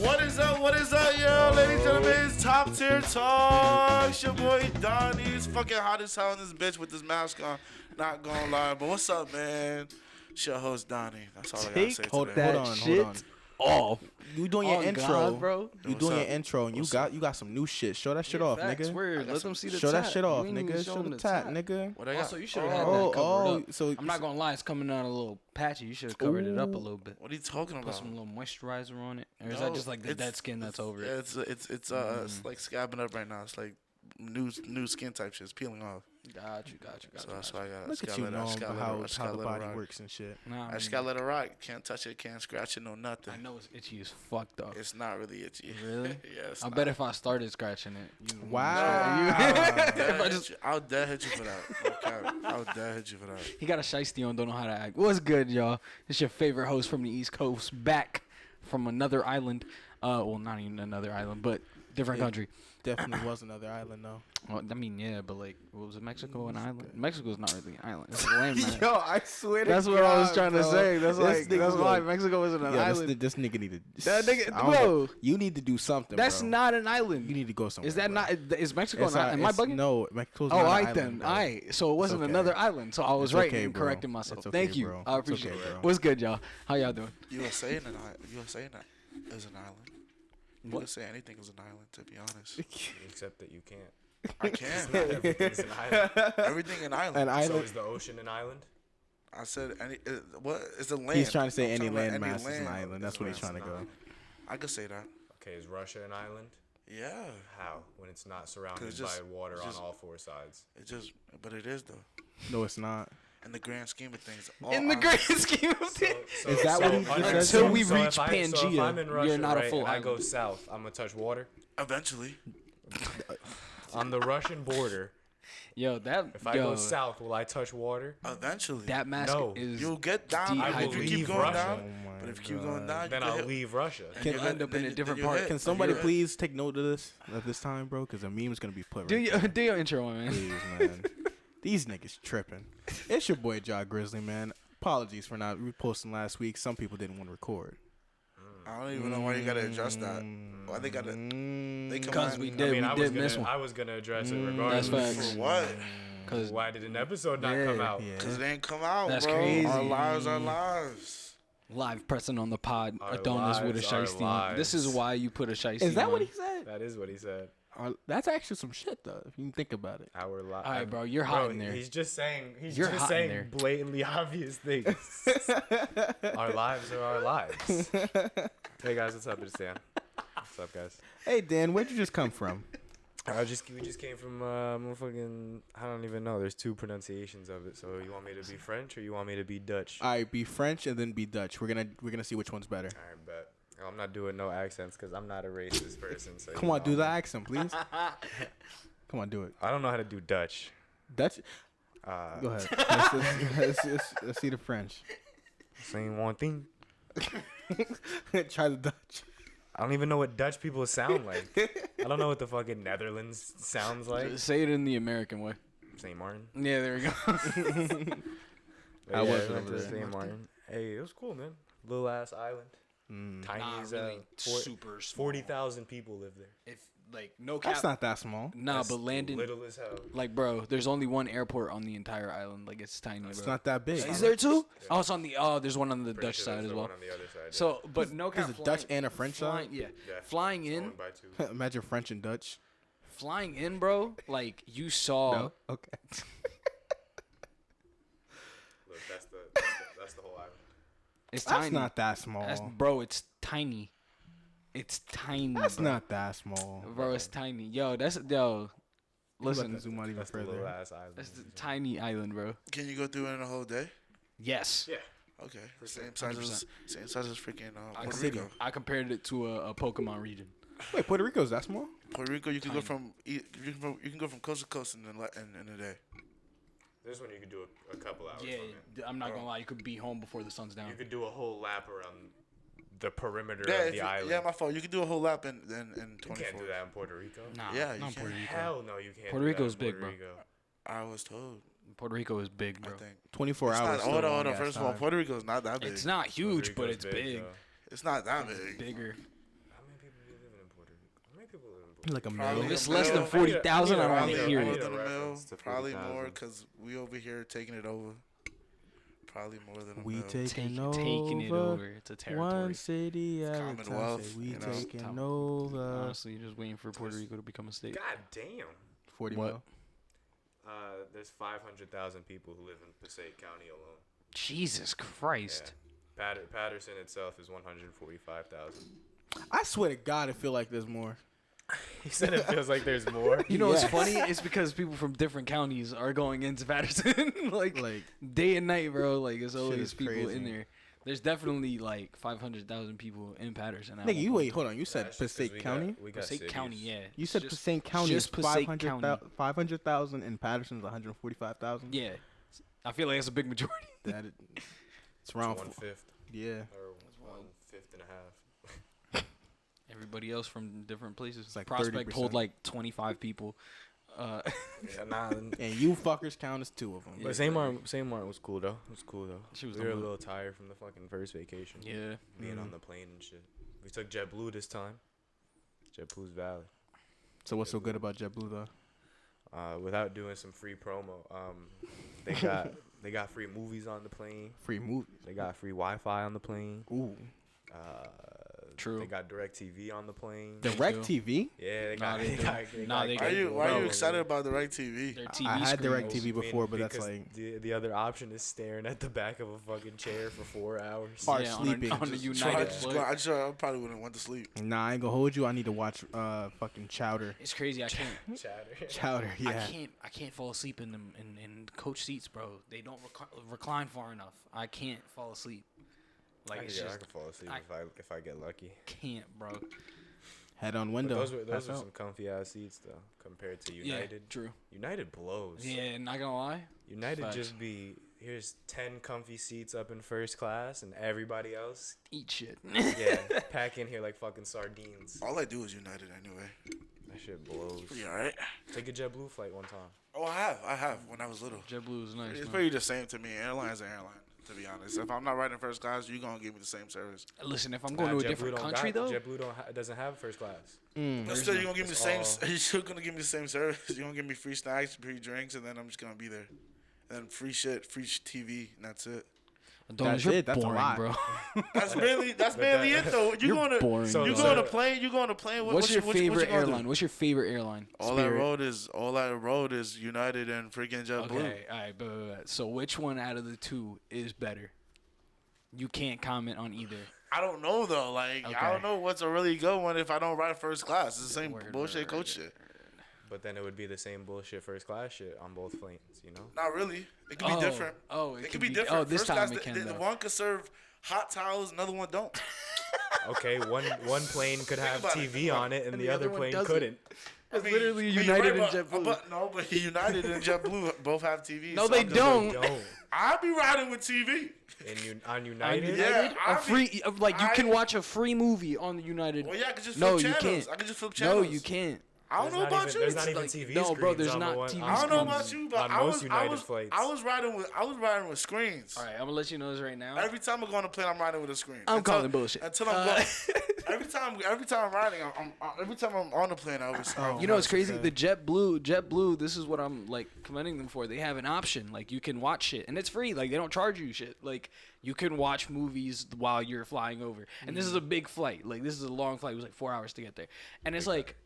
What is up, yo? Ladies and gentlemen, it's Top Tier Talk. It's your boy Donnie. He's fucking hot as hell in this bitch with this mask on. Not gonna lie, but what's up, man? It's your host, Donnie. That's all I gotta say today. Hold on. Oh, You doing your intro, God, bro. You doing your intro, and you got some new shit. Show that shit off, nigga. Word. Let them see the Show that tat. shit off, You ain't even nigga. Show showing the tat, nigga. What I got? Also, you should have had that covered up. So I'm not gonna lie, it's coming out a little patchy. You should have covered it up a little bit. What are you talking Put about? some little moisturizer on it, or is that just like the dead skin that's over it? Yeah, it's like scabbing up right now. It's like new skin type shit. It's peeling off. Got you. So that's why I got. Look at you knowing how the body works and shit. Nah, I just gotta let it rock. Can't touch it. Can't scratch it. No nothing. I know it's itchy as fuck though. It's not really itchy. Really? Yes. I bet if I started scratching it, you Wow. I'll dead hit you for that. Okay. I'll dead hit you for that. He got a shiesty on, don't know how to act. What's good, y'all? It's your favorite host from the East Coast, back from another island. Well, not even another island, but different country. Definitely was another island though. Well, I mean, yeah, but like, what was it? Mexico an island? Mexico's not really an island. It's a landmass. Yo, I swear. That's what I was trying to say. That's why Mexico isn't an Yo, island. this nigga need to. That nigga, I don't bro. know. You need to do something. That's bro. not an island. You need to go somewhere. Is that bro. not? Is Mexico It's an island? Am I bugging? No, Mexico's Oh, not an alright island. then. bro. Alright. So it wasn't okay. another island. So I was It's right okay, in bro. correcting myself. It's okay, Thank you. bro. I It's appreciate okay, it. bro. What's good, y'all? How y'all doing? You were saying that is an island. You can say anything is an island, to be honest. Except that you can't. I can. Everything's an island. Everything an island. An So island. is the ocean an island? I said any. What is the land? He's trying to say I'm any talking about land mass is an land. island. That's what he's trying to go. I could say that. Okay, is Russia an island? Yeah. How? When it's not surrounded just- by water it's on just- all four sides. But it is though. No, it's not. In the grand scheme of things. In the grand scheme of things. Is that what he just said? Until we so reach if I- so if Pangea, I'm in Russia, you're not a right, full and I go island. south, I'm gonna touch water. Eventually. On the Russian border, Yo, that. if I go south, will I touch water? Eventually. That mask No. is. You'll get down. I will If you leave keep going Russia. down. Oh my But if you keep going down, Then you I'll hit. leave Russia. And Can you end up in a then different you part. hit. Can And somebody you hit. please take note of this at this time, bro? Because a meme's gonna be put. Do Right your there. do your intro, man. Please, man. These niggas tripping. It's your boy Jaw Grizzly, man. Apologies for not reposting last week. Some people didn't want to record. I don't even know why you gotta adjust that. Why they gotta? They come Because out- we I did. mean, We did miss one. I was gonna address it That's regardless. facts. For what? Cause Why did an episode not Yeah. come out? Yeah. Because it ain't come out, That's bro. crazy. Our lives are lives. live pressing on the pod, Our Adonis with a lives are shiesty on. This is lives. why you put a shiesty Is that on. what he said? That is what he said. That's actually some shit, though. If you can think about it. Our lives. All right, bro, you're hot in there. He's just saying. He's You're just hot in saying there. blatantly obvious things. Our lives are our lives. Hey guys, what's up? It's Dan. What's up, guys? Hey, Dan, where'd you just come from? We just came from motherfucking. I don't even know. There's two pronunciations of it. So you want me to be French or you want me to be Dutch? All right, be French and then be Dutch. We're gonna see which one's better. All right, bet. I'm not doing no accents because I'm not a racist person. So Come you on, know. do the accent, please. Come on, do it. I don't know how to do Dutch. Dutch. Go ahead. Let's see the French. Saying one thing. Try the Dutch. I don't even know what Dutch people sound like. I don't know what the fucking Netherlands sounds like. Say it in the American way. St. Martin. Yeah, there we go. But I yeah, was we went over to there. St. Martin. Hey, it was cool, man. Little ass island. Tiny Not as really super small. 40,000 people live there. If like no cap. That's not that small. Nah, That's but landing. little as hell. Like, bro, there's only one airport on the entire island. Like, it's tiny, It's bro. not that big. Is there two? Oh, it's on the. Oh, there's one on the Pretty Dutch sure side there's as the well. one on the other side, So, but no There's cap. a Dutch and a French flying, side. yeah. yeah. Flying It's in, owned by two. Imagine French and Dutch. flying in, bro. Like you saw. No. Okay. Look, that's the whole island. It's That's tiny. not that small. Bro, it's tiny. It's tiny. That's bro. not that small. Bro, it's tiny. Yo, that's yo. Listen, Zoom out even That's the little further. ass island. that's the tiny island, bro. Can you go through it in a whole day? Yes. Yeah. Okay. Same size as freaking Puerto city. Rico. I compared it to a Pokemon region. Wait, Puerto Rico's that small? Puerto Rico, you can go Tiny. you can go from coast to coast in a day. This one you could do a couple hours. Yeah, from it. I'm not gonna lie. You could be home before the sun's down. You could do a whole lap around the perimeter Yeah, of the island. yeah, my fault. You can do a whole lap in 24. You can't do that in Puerto Rico. Nah, Yeah, you not can. Puerto Rico. Hell no, you can't. Puerto do that Rico's in big, Puerto bro. Rico. I was told. Puerto Rico is big, bro. I think. 24 It's hours. not, still hold a on. long-ass First of all, time. Puerto Rico's not that big. It's not huge, Puerto but Rico's it's big. though. It's not that big. Bigger. How many How many people live in Like a Probably million. It's a less than mil. 40,000. I don't want need to a- hear I More need it. than a mil. reference to Probably 40,000. more because we over here taking it over. Probably more than a We mil. taking Taking it over. over. It's a territory. One city at a time. Commonwealth, Say we you know. taking over. Honestly, just waiting for Puerto Rico to become a state. God damn. 40 What? mil. There's 500,000 people who live in Passaic County alone. Jesus Christ. Patterson itself is 145,000. I swear to God, it feel like there's more. He said it feels like there's more. You know what's Yes. funny? It's because people from different counties are going into Patterson like Like, day and night, bro. Like it's Shit always is people crazy. in there. There's definitely like 500,000 people in Patterson. at nigga, one you point. wait, hold on. You said That's just 'cause Passaic County? We got Passaic cities. County, yeah. You said Just- Passaic County just is Passaic County. 500,000 and Patterson's 145,000? Yeah. I feel like it's a big majority. That it's It's around. 1/5 Yeah. or 1/5 and a half. Everybody else from different places. It's like Prospect 30%. hold like 25 people. Yeah, nah. And you fuckers count as 2 of them. Yeah. But St. Martin was cool though. It was cool though. She was we were a the little tired from the fucking first vacation. Yeah. Being on the plane and shit. We took JetBlue this time. JetBlue's valid. So what's so good about JetBlue though? Without doing some free promo, they got free movies on the plane. Free movies. They got free Wi-Fi on the plane. Ooh. True. They got DirecTV on the plane. Direct TV? Yeah, they Nah, got. they They do. got, they Nah, got they cable. do. Why are you Bro, excited about direct TV? Their TV I had screen. direct TV before, but that's because like the other option is staring at the back of a fucking chair for 4 hours. Or Yeah, sleeping. on a Just United I flight. probably wouldn't want to sleep. Nah, I ain't gonna hold you. I need to watch fucking Chowder. It's crazy. I can't. Chatter. Chowder, yeah. I can't fall asleep in them in coach seats, bro. They don't recline far enough. I can't fall asleep. Like it's I just can fall asleep I- if I get lucky. can't, bro. Head on But window. those were Pass some out. comfy ass seats though compared to United. Yeah, true. United blows. Yeah, not gonna lie. United Facts. just be here's 10 comfy seats up in first class and everybody else Eat shit. yeah pack in here like fucking sardines. All I do is United anyway. That shit blows. Pretty alright. Take a JetBlue flight one time. Oh, I have when I was little. JetBlue is nice. It's man. pretty the same to me. Airline's an airline, to be honest. If I'm not riding first class, you gonna give me the same service. Listen, if I'm going to a different country though, JetBlue doesn't have first class. But still, you're gonna give me the same. It's You're still gonna give me the same service. You're gonna give me free snacks, free drinks, and then I'm just gonna be there. And then free shit, free TV, and that's it. Adonis, That's you're it, that's a boring, lot. bro. That's mainly it though. You're boring, You bro. go on a plane. You go on a plane. What's your favorite gonna do? airline? What's your favorite airline? All I rode is United and freaking JetBlue. Okay, all right, but so which one out of the two is better? You can't comment on either. I don't know though. Like Okay. I don't know what's a really good one if I don't ride first class. It's the same Word, bullshit word, coach word. shit. But then it would be the same bullshit first class shit on both planes, you know? Not really. It could be different. Oh, It could be different. Oh, this First time class, it can. the though. one could serve hot towels, another one don't. Okay, one plane could have about it, TV think about on it and the the other other one plane doesn't. couldn't. It's literally you're United right, and JetBlue. But United and JetBlue both have TV. No, so they I'm just- don't. Don't. I'll be riding with TV. On United? Yeah, a I free like you can I- watch a free movie on the United. Well, yeah, I could just No, flip you channels. can't. I could just flip No, channels. you can't. I don't know about you. There's not It's even like- TV no, bro, screens there's on the not one- TV I don't know screens. about you, but on I most was United flights. I was riding with screens. All right, I'm gonna let you know this right now. Every time I go on a plane, I'm riding with a screen. I'm calling bullshit. Until I'm going. Every time I'm riding, every time I'm on the plane, I always. You know what's crazy? The JetBlue. This is what I'm like commending them for. They have an option, like you can watch shit, and it's free. Like they don't charge you shit. Like you can watch movies while you're flying over. And this is a big flight. Like this is a long flight. It was like 4 hours to get there. And it's like,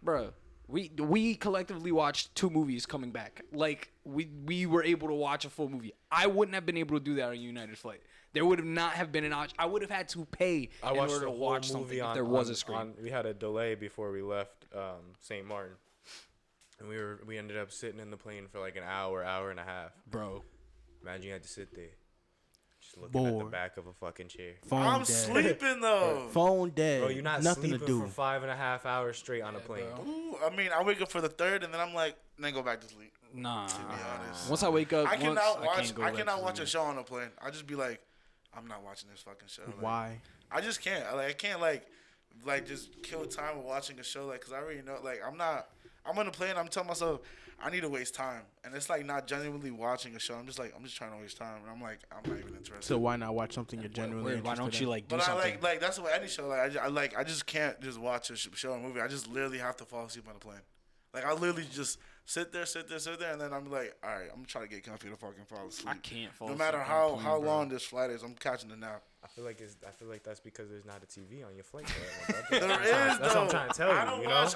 bro, we collectively watched 2 movies coming back. Like we were able to watch a full movie. I wouldn't have been able to do that on a United flight. There would have not have been an option. I would have had to pay I in watched order the to whole watch movie something on, if there was on- a screen. we had a delay before we left St. Martin. And we ended up sitting in the plane for like an hour and a half. Bro. Imagine you had to sit there. Just looking at the Bored. back of a fucking chair. Phone I'm dead. sleeping though. Phone dead. Bro, you're not Nothing sleeping to do. for 5.5 hours straight on a plane. bro. Ooh, I mean, I wake up for the third, and then I'm like, then go back to sleep. Nah. To be honest, Once I wake up, I cannot watch. can't go I back cannot to watch a sleep. show on a plane. I just be like, I'm not watching this fucking show. Like, Why? I just can't. I can't like just kill time with watching a show. Like, cause I already know. Like, I'm on a plane. I'm telling myself, I need to waste time, and it's like not genuinely watching a show. I'm just trying to waste time, and I'm not even interested. So why not watch something you're genuinely Why interested don't you in? like do But I something? like that's what any show. Like I just can't just watch a show or movie. I just literally have to fall asleep on the plane. Like I literally just sit there, and then I'm like, all right, I'm trying to get comfy to fucking fall asleep. I can't fall No asleep matter on a how plane, bro. long this flight is, I'm catching a nap. I feel like that's because there's not a TV on your flight. Though. There is That's though. what I'm trying to tell you. I don't You watch.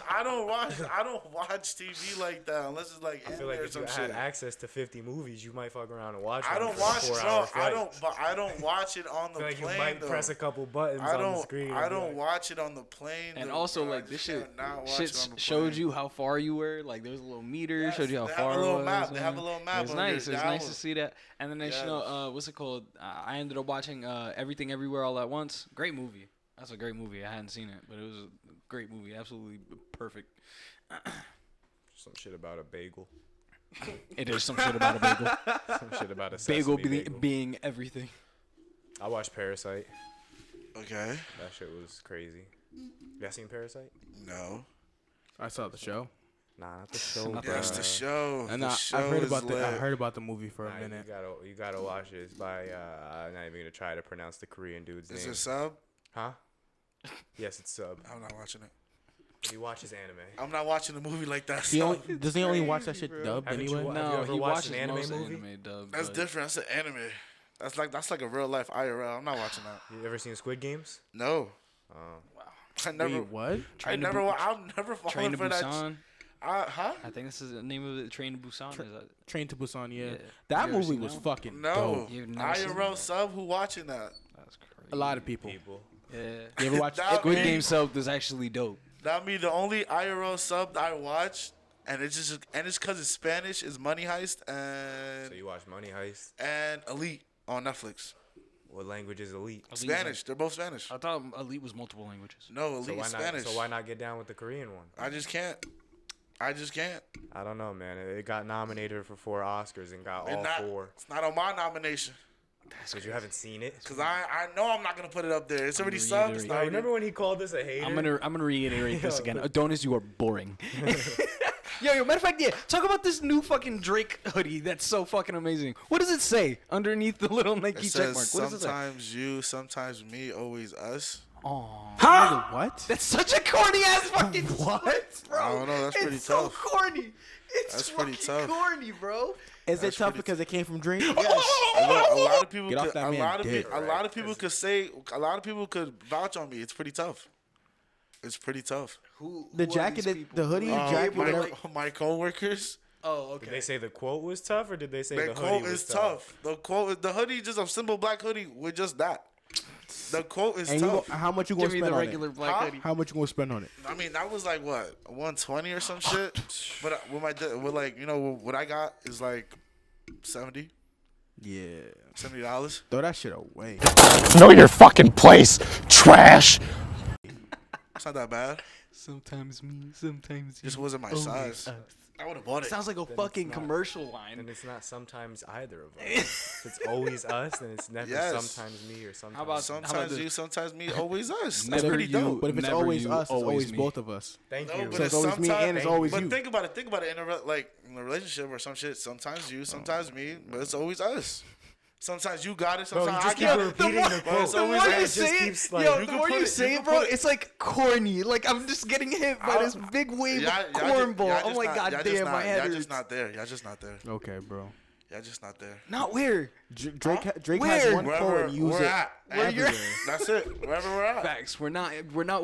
know. I don't watch TV like that unless it's like I feel anime like or if you some had shit. access to 50 movies, you might fuck around and watch. I one don't for watch. a No, 4-hour I flight. don't. But I don't watch it on the I feel like plane. you might though. press a couple buttons I on the don't. screen. I and be don't like, watch it on the plane. And though, also, bro. I like, this just shit, cannot watch shit it on the showed plane. you how far you were. Like, there was a little meter, Yes, showed you how they far have a it little was. map. They have a little map. It was on nice. It your was nice download. to see that. And then, you know, what's it called? I ended up watching Everything Everywhere All at Once. Great movie. That's a great movie. I hadn't seen it, but it was a great movie. Absolutely perfect. some shit about a bagel. It is some shit about a bagel. Some shit about a Bagel sesame bagel. being everything. I watched Parasite. Okay. That shit was crazy. You guys seen Parasite? No. I saw the show. Nah, not the show. Not Yes, the show. And the I show heard is about lit. I heard about the movie for a minute. You gotta watch it. It's by I'm not even gonna try to pronounce the Korean dude's Is name. it sub? Huh? Yes, it's sub. I'm not watching it. He watches anime. I'm not watching a movie like that. Does he only watch that shit dubbed Haven't you anyway? wa- Have you No, ever he watched watches an anime most movie? anime dub. That's but- different. That's an anime. That's like a real life IRL. I'm not watching that. You ever seen Squid Games? No. Oh. I never. Wait, what? I'll never fall Train to for that. Busan. Huh? I think this is the name of it. Train to Busan. Is that? Train to Busan, yeah. Yeah. That You ever movie seen was that? fucking No. dope. You've never seen IRL that? sub. Who watching that? That's crazy. A lot of people. Yeah. You ever watch That Squid me- Game sub was actually dope. That me the only IRL sub that I watched, and it's because it's Spanish. Is Money Heist So you watch Money Heist? and Elite on Netflix. What language is Elite? Elite Spanish. They're both Spanish. I thought Elite was multiple languages. No, Elite So why is not? Spanish. So why not get down with the Korean one? I just can't. I don't know, man. It got nominated for 4 Oscars and got And all not- 4. It's not on my nomination. Because you haven't seen it. Cause I know I'm not gonna put it up there. It's already reiterate. subbed. It's I not already- remember when he called us a hater. I'm gonna reiterate this Yo. again. Adonis, you are boring. Yo, matter of fact, yeah. Talk about this new fucking Drake hoodie. That's so fucking amazing. What does it say underneath the little Nike It check says mark? What does it say? sometimes you, sometimes me, always us. Aw. Nigga, what? That's such a corny ass fucking what, bro? I don't know, that's pretty it's so tough. corny. It's That's pretty fucking tough. corny, bro. Is it That's tough pretty because it came from Dream? A lot of people Get off could, that a man's lot of dick. people, a lot of people could say, a lot of people could vouch on me. It's pretty tough. It's pretty tough. Who The are jacket, these people? the hoodie, Like, jacket, my, whatever. my coworkers. Oh, Did okay. they say the quote was tough, or did they say The the quote hoodie was is tough. The hoodie, just a simple black hoodie with just that. The quote is And you tough. how much you gonna Give me spend the on regular it? black Huh? hoodie. How much you gonna spend on it? I mean, that was like what 120 or some shit. But with like what I got is like $70. Yeah. $70. Throw that shit away. Know your fucking place, trash. It's not that bad. Sometimes me, sometimes you. Just wasn't my Always size. us. I would have bought it. Sounds like a fucking not- commercial line. And it's not sometimes either of us. If it's always us, and it's never Yes. sometimes me or sometimes. How about Sometimes this? you, sometimes me, always us. That's Never pretty you. dope. But if it's Never always you, us, it's always always me. both of us. Thank No, you. but So it's always me and it's always but you. think about it. Think about it in a relationship or some shit. Sometimes you, sometimes me, but it's always us. Sometimes you got it. Bro, you Sometimes just I keep got it. repeating more- the But quote. it's The always more us. you just say keeps, it, like- yo, You the can more put you it- say you it, can bro, put it- it's like corny. Like I'm just getting hit by this big wave Y'all- of y'all just- cornball. y'all I'm just like, not- god y'all damn, just my not- head Y'all hurts. just not there. Y'all just not there. Okay, bro. Y'all just not there. Not where. Drake has Where? one quote Wherever and use we're it at. Where you're everywhere. That's it. Wherever we're at. Facts. We're not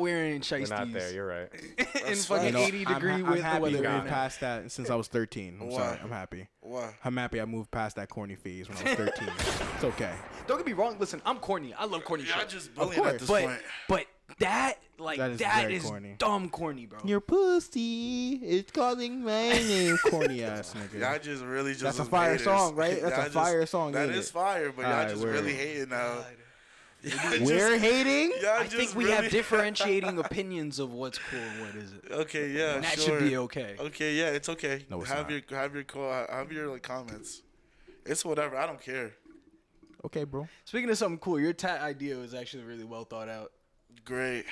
wearing We're shiesties. not there. You're right. in That's fucking facts. 80 degree I'm with the happy weather to right move now. past that since I was 13. I'm Why? sorry. I'm happy. What? I'm happy I moved past that corny phase when I was 13. It's okay. Don't get me wrong. Listen, I'm corny. I love corny Y'all shit. just bullying at this But point. that That is very corny. dumb corny, bro. Your pussy is calling my name. Corny ass nigga. Y'all just really just That's a some fire haters. song, right? That's Y'all a just- fire song, That ain't is it? fire, but y'all Alright, just word. really hating now. Y'all just- We're hating? y'all I just think we really- have differentiating opinions of what's cool and what isn't. Okay, yeah, And that sure. should be okay. Okay, yeah, it's okay. No, it's have not. have your like comments. It's whatever. I don't care. Okay, bro. Speaking of something cool, your tat idea was actually really well thought out. Great.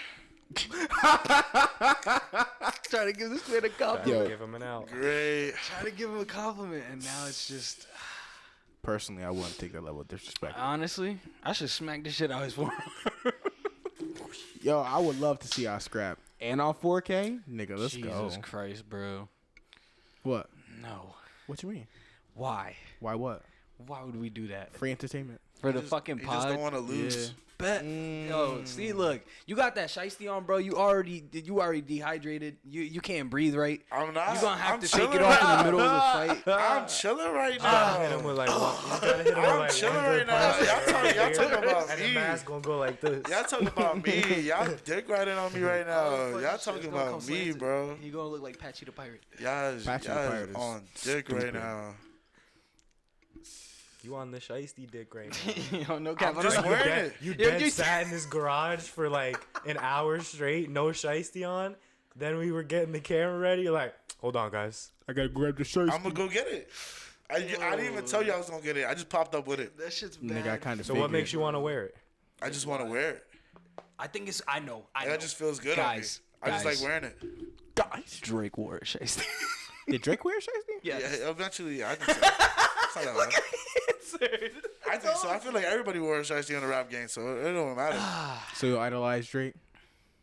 Trying to give this man a compliment. Give him an out. Great. Trying to give him a compliment, and now it's just. Personally, I wouldn't take that level of disrespect. Honestly, I should smack this shit out his forearm. Yo, I would love to see our scrap. And on 4K? Nigga, let's go. Jesus Christ, bro. What? No. What you mean? Why? Why what? Why would we do that? Free entertainment. For the Just- fucking He pod? just don't want to lose. Bet. Yo, see, look, you got that shiesty on, bro. You already dehydrated. You can't breathe right. I'm not. You gonna have I'm to take it chilling off in the right middle of the now. fight. I'm chilling right Hit now. him with like one. You gotta hit him with I'm like chilling one right good now. punch. Y'all talking about And the me. mask gonna go like this. Y'all talking about me. Y'all dick riding on me right now. Fucking Y'all shit's talking gonna about come me, slanted. bro. He gonna look like Patchy the Pirate. Y'all Patchy the Pirate is on dick right stupid. now. You on the shiesty dick right now. Yo, no cap. I'm just wearing dead, it. you Yo, dead you- sat in this garage for like an hour straight, no shiesty on. Then we were getting the camera ready. You're like, hold on, guys. I gotta grab the shirt. I'm gonna go get it. I didn't even tell you I was gonna get it. I just popped up with it. That shit's Nigga, I bad. kind of So what makes you want to wear it? I just want to wear it. I think it's. I know. Like, it just feels good Guys, on me. I just guys. like wearing it. Guys, Drake wore a shiesty. Did Drake wear shiesty? Yes. Yeah, eventually I think so. It's not that hard. Answered. I think so. I feel like everybody wore a shiesty on the rap game, so it don't matter. So you idolize Drake?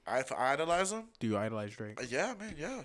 If I idolize him, Do you idolize Drake? yeah, man, yeah.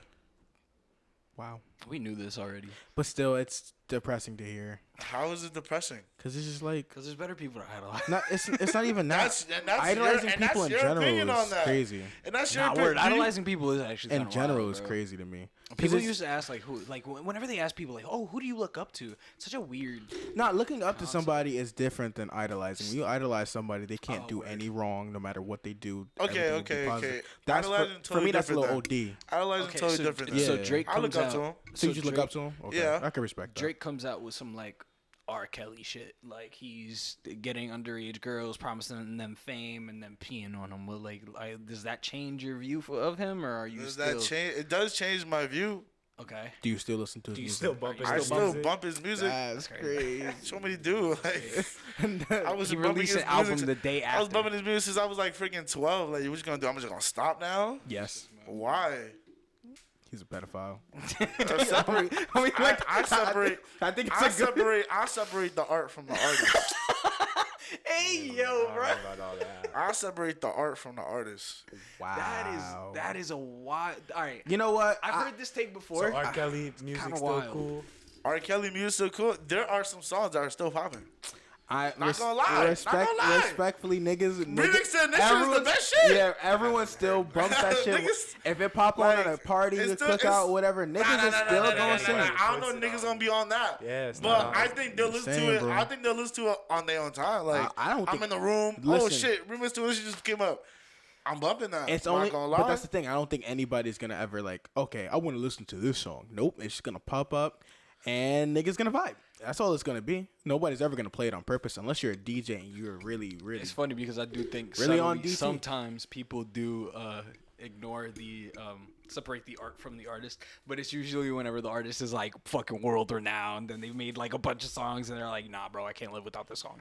Wow. We knew this already. But still, it's depressing to hear. How is it depressing? Cause it's just like Because there's better people to idolize. not. It's not even that. That's Idolizing your, and people that's in your opinion general on is that. crazy. And that's your Nah, opinion. word. Idolizing people is actually In kinda general, wild, is bro. crazy to me. 'Cause People it's- used to ask like who, like whenever they ask people like, oh, who do you look up to? It's such a weird. Not looking up to somebody is different than idolizing. When you idolize somebody, they can't Oh, do word. any wrong, no matter what they do. Okay, everything will be okay, positive. okay. That's Idolizing for totally me. That's a little different OD. Idolizing Okay, totally so, different. Yeah. so Drake I comes look up out. to him. So you just look up to him? Okay. Yeah. I can respect that. Drake comes out with some like R. Kelly shit, like he's getting underage girls, promising them fame, and then peeing on them. Well, like, does that change your view of him, or are you Does still that change? It does change my view. okay? Do you still listen to his Do you music? Still bumping. I his still music? bump his music. That's crazy. crazy. Show me to do. Like, I was He bumping released his an album music. the day I was after. bumping his music since I was like freaking 12. Like, what you gonna do? I'm just gonna stop now? Yes. Why? He's a pedophile. I separate. I mean, like, I separate. I think it's I a good. separate. I separate the art from the artist. Hey yo, I don't bro. know about all that. I separate the art from the artist. Wow. That is a wild. All right, You know what? I've heard this take before. So R. Kelly music kinda still wild. cool. R. Kelly music so cool. There are some songs that are still popping. I Not gonna lie, not gonna lie. Respectfully, niggas. Remix to Initial is the everyone- best shit. Yeah, everyone still bumps that shit. Niggas- If it pop on like, at a party, it's a still- cookout, it's- whatever, niggas is still gonna sing. I don't know niggas gonna be on that. Yeah, it's but not. I think they'll listen Saying, to it. bro. I think they'll listen to it on their own time. Like I don't I'm think- in the room. Oh Listen. shit, remix to Initial just came up. I'm bumping that. It's I'm only, not gonna lie. but that's the thing. I don't think anybody's gonna ever like. Okay, I want to listen to this song. Nope, it's just gonna pop up, and niggas gonna vibe. That's all it's gonna be. Nobody's ever gonna play it on purpose unless you're a DJ and you're really, really. It's funny because I do think Really on subtly, DT? sometimes people do ignore the separate the art from the artist, but it's usually whenever the artist is like fucking world renowned and they've made like a bunch of songs and they're like, nah, bro, I can't live without this song.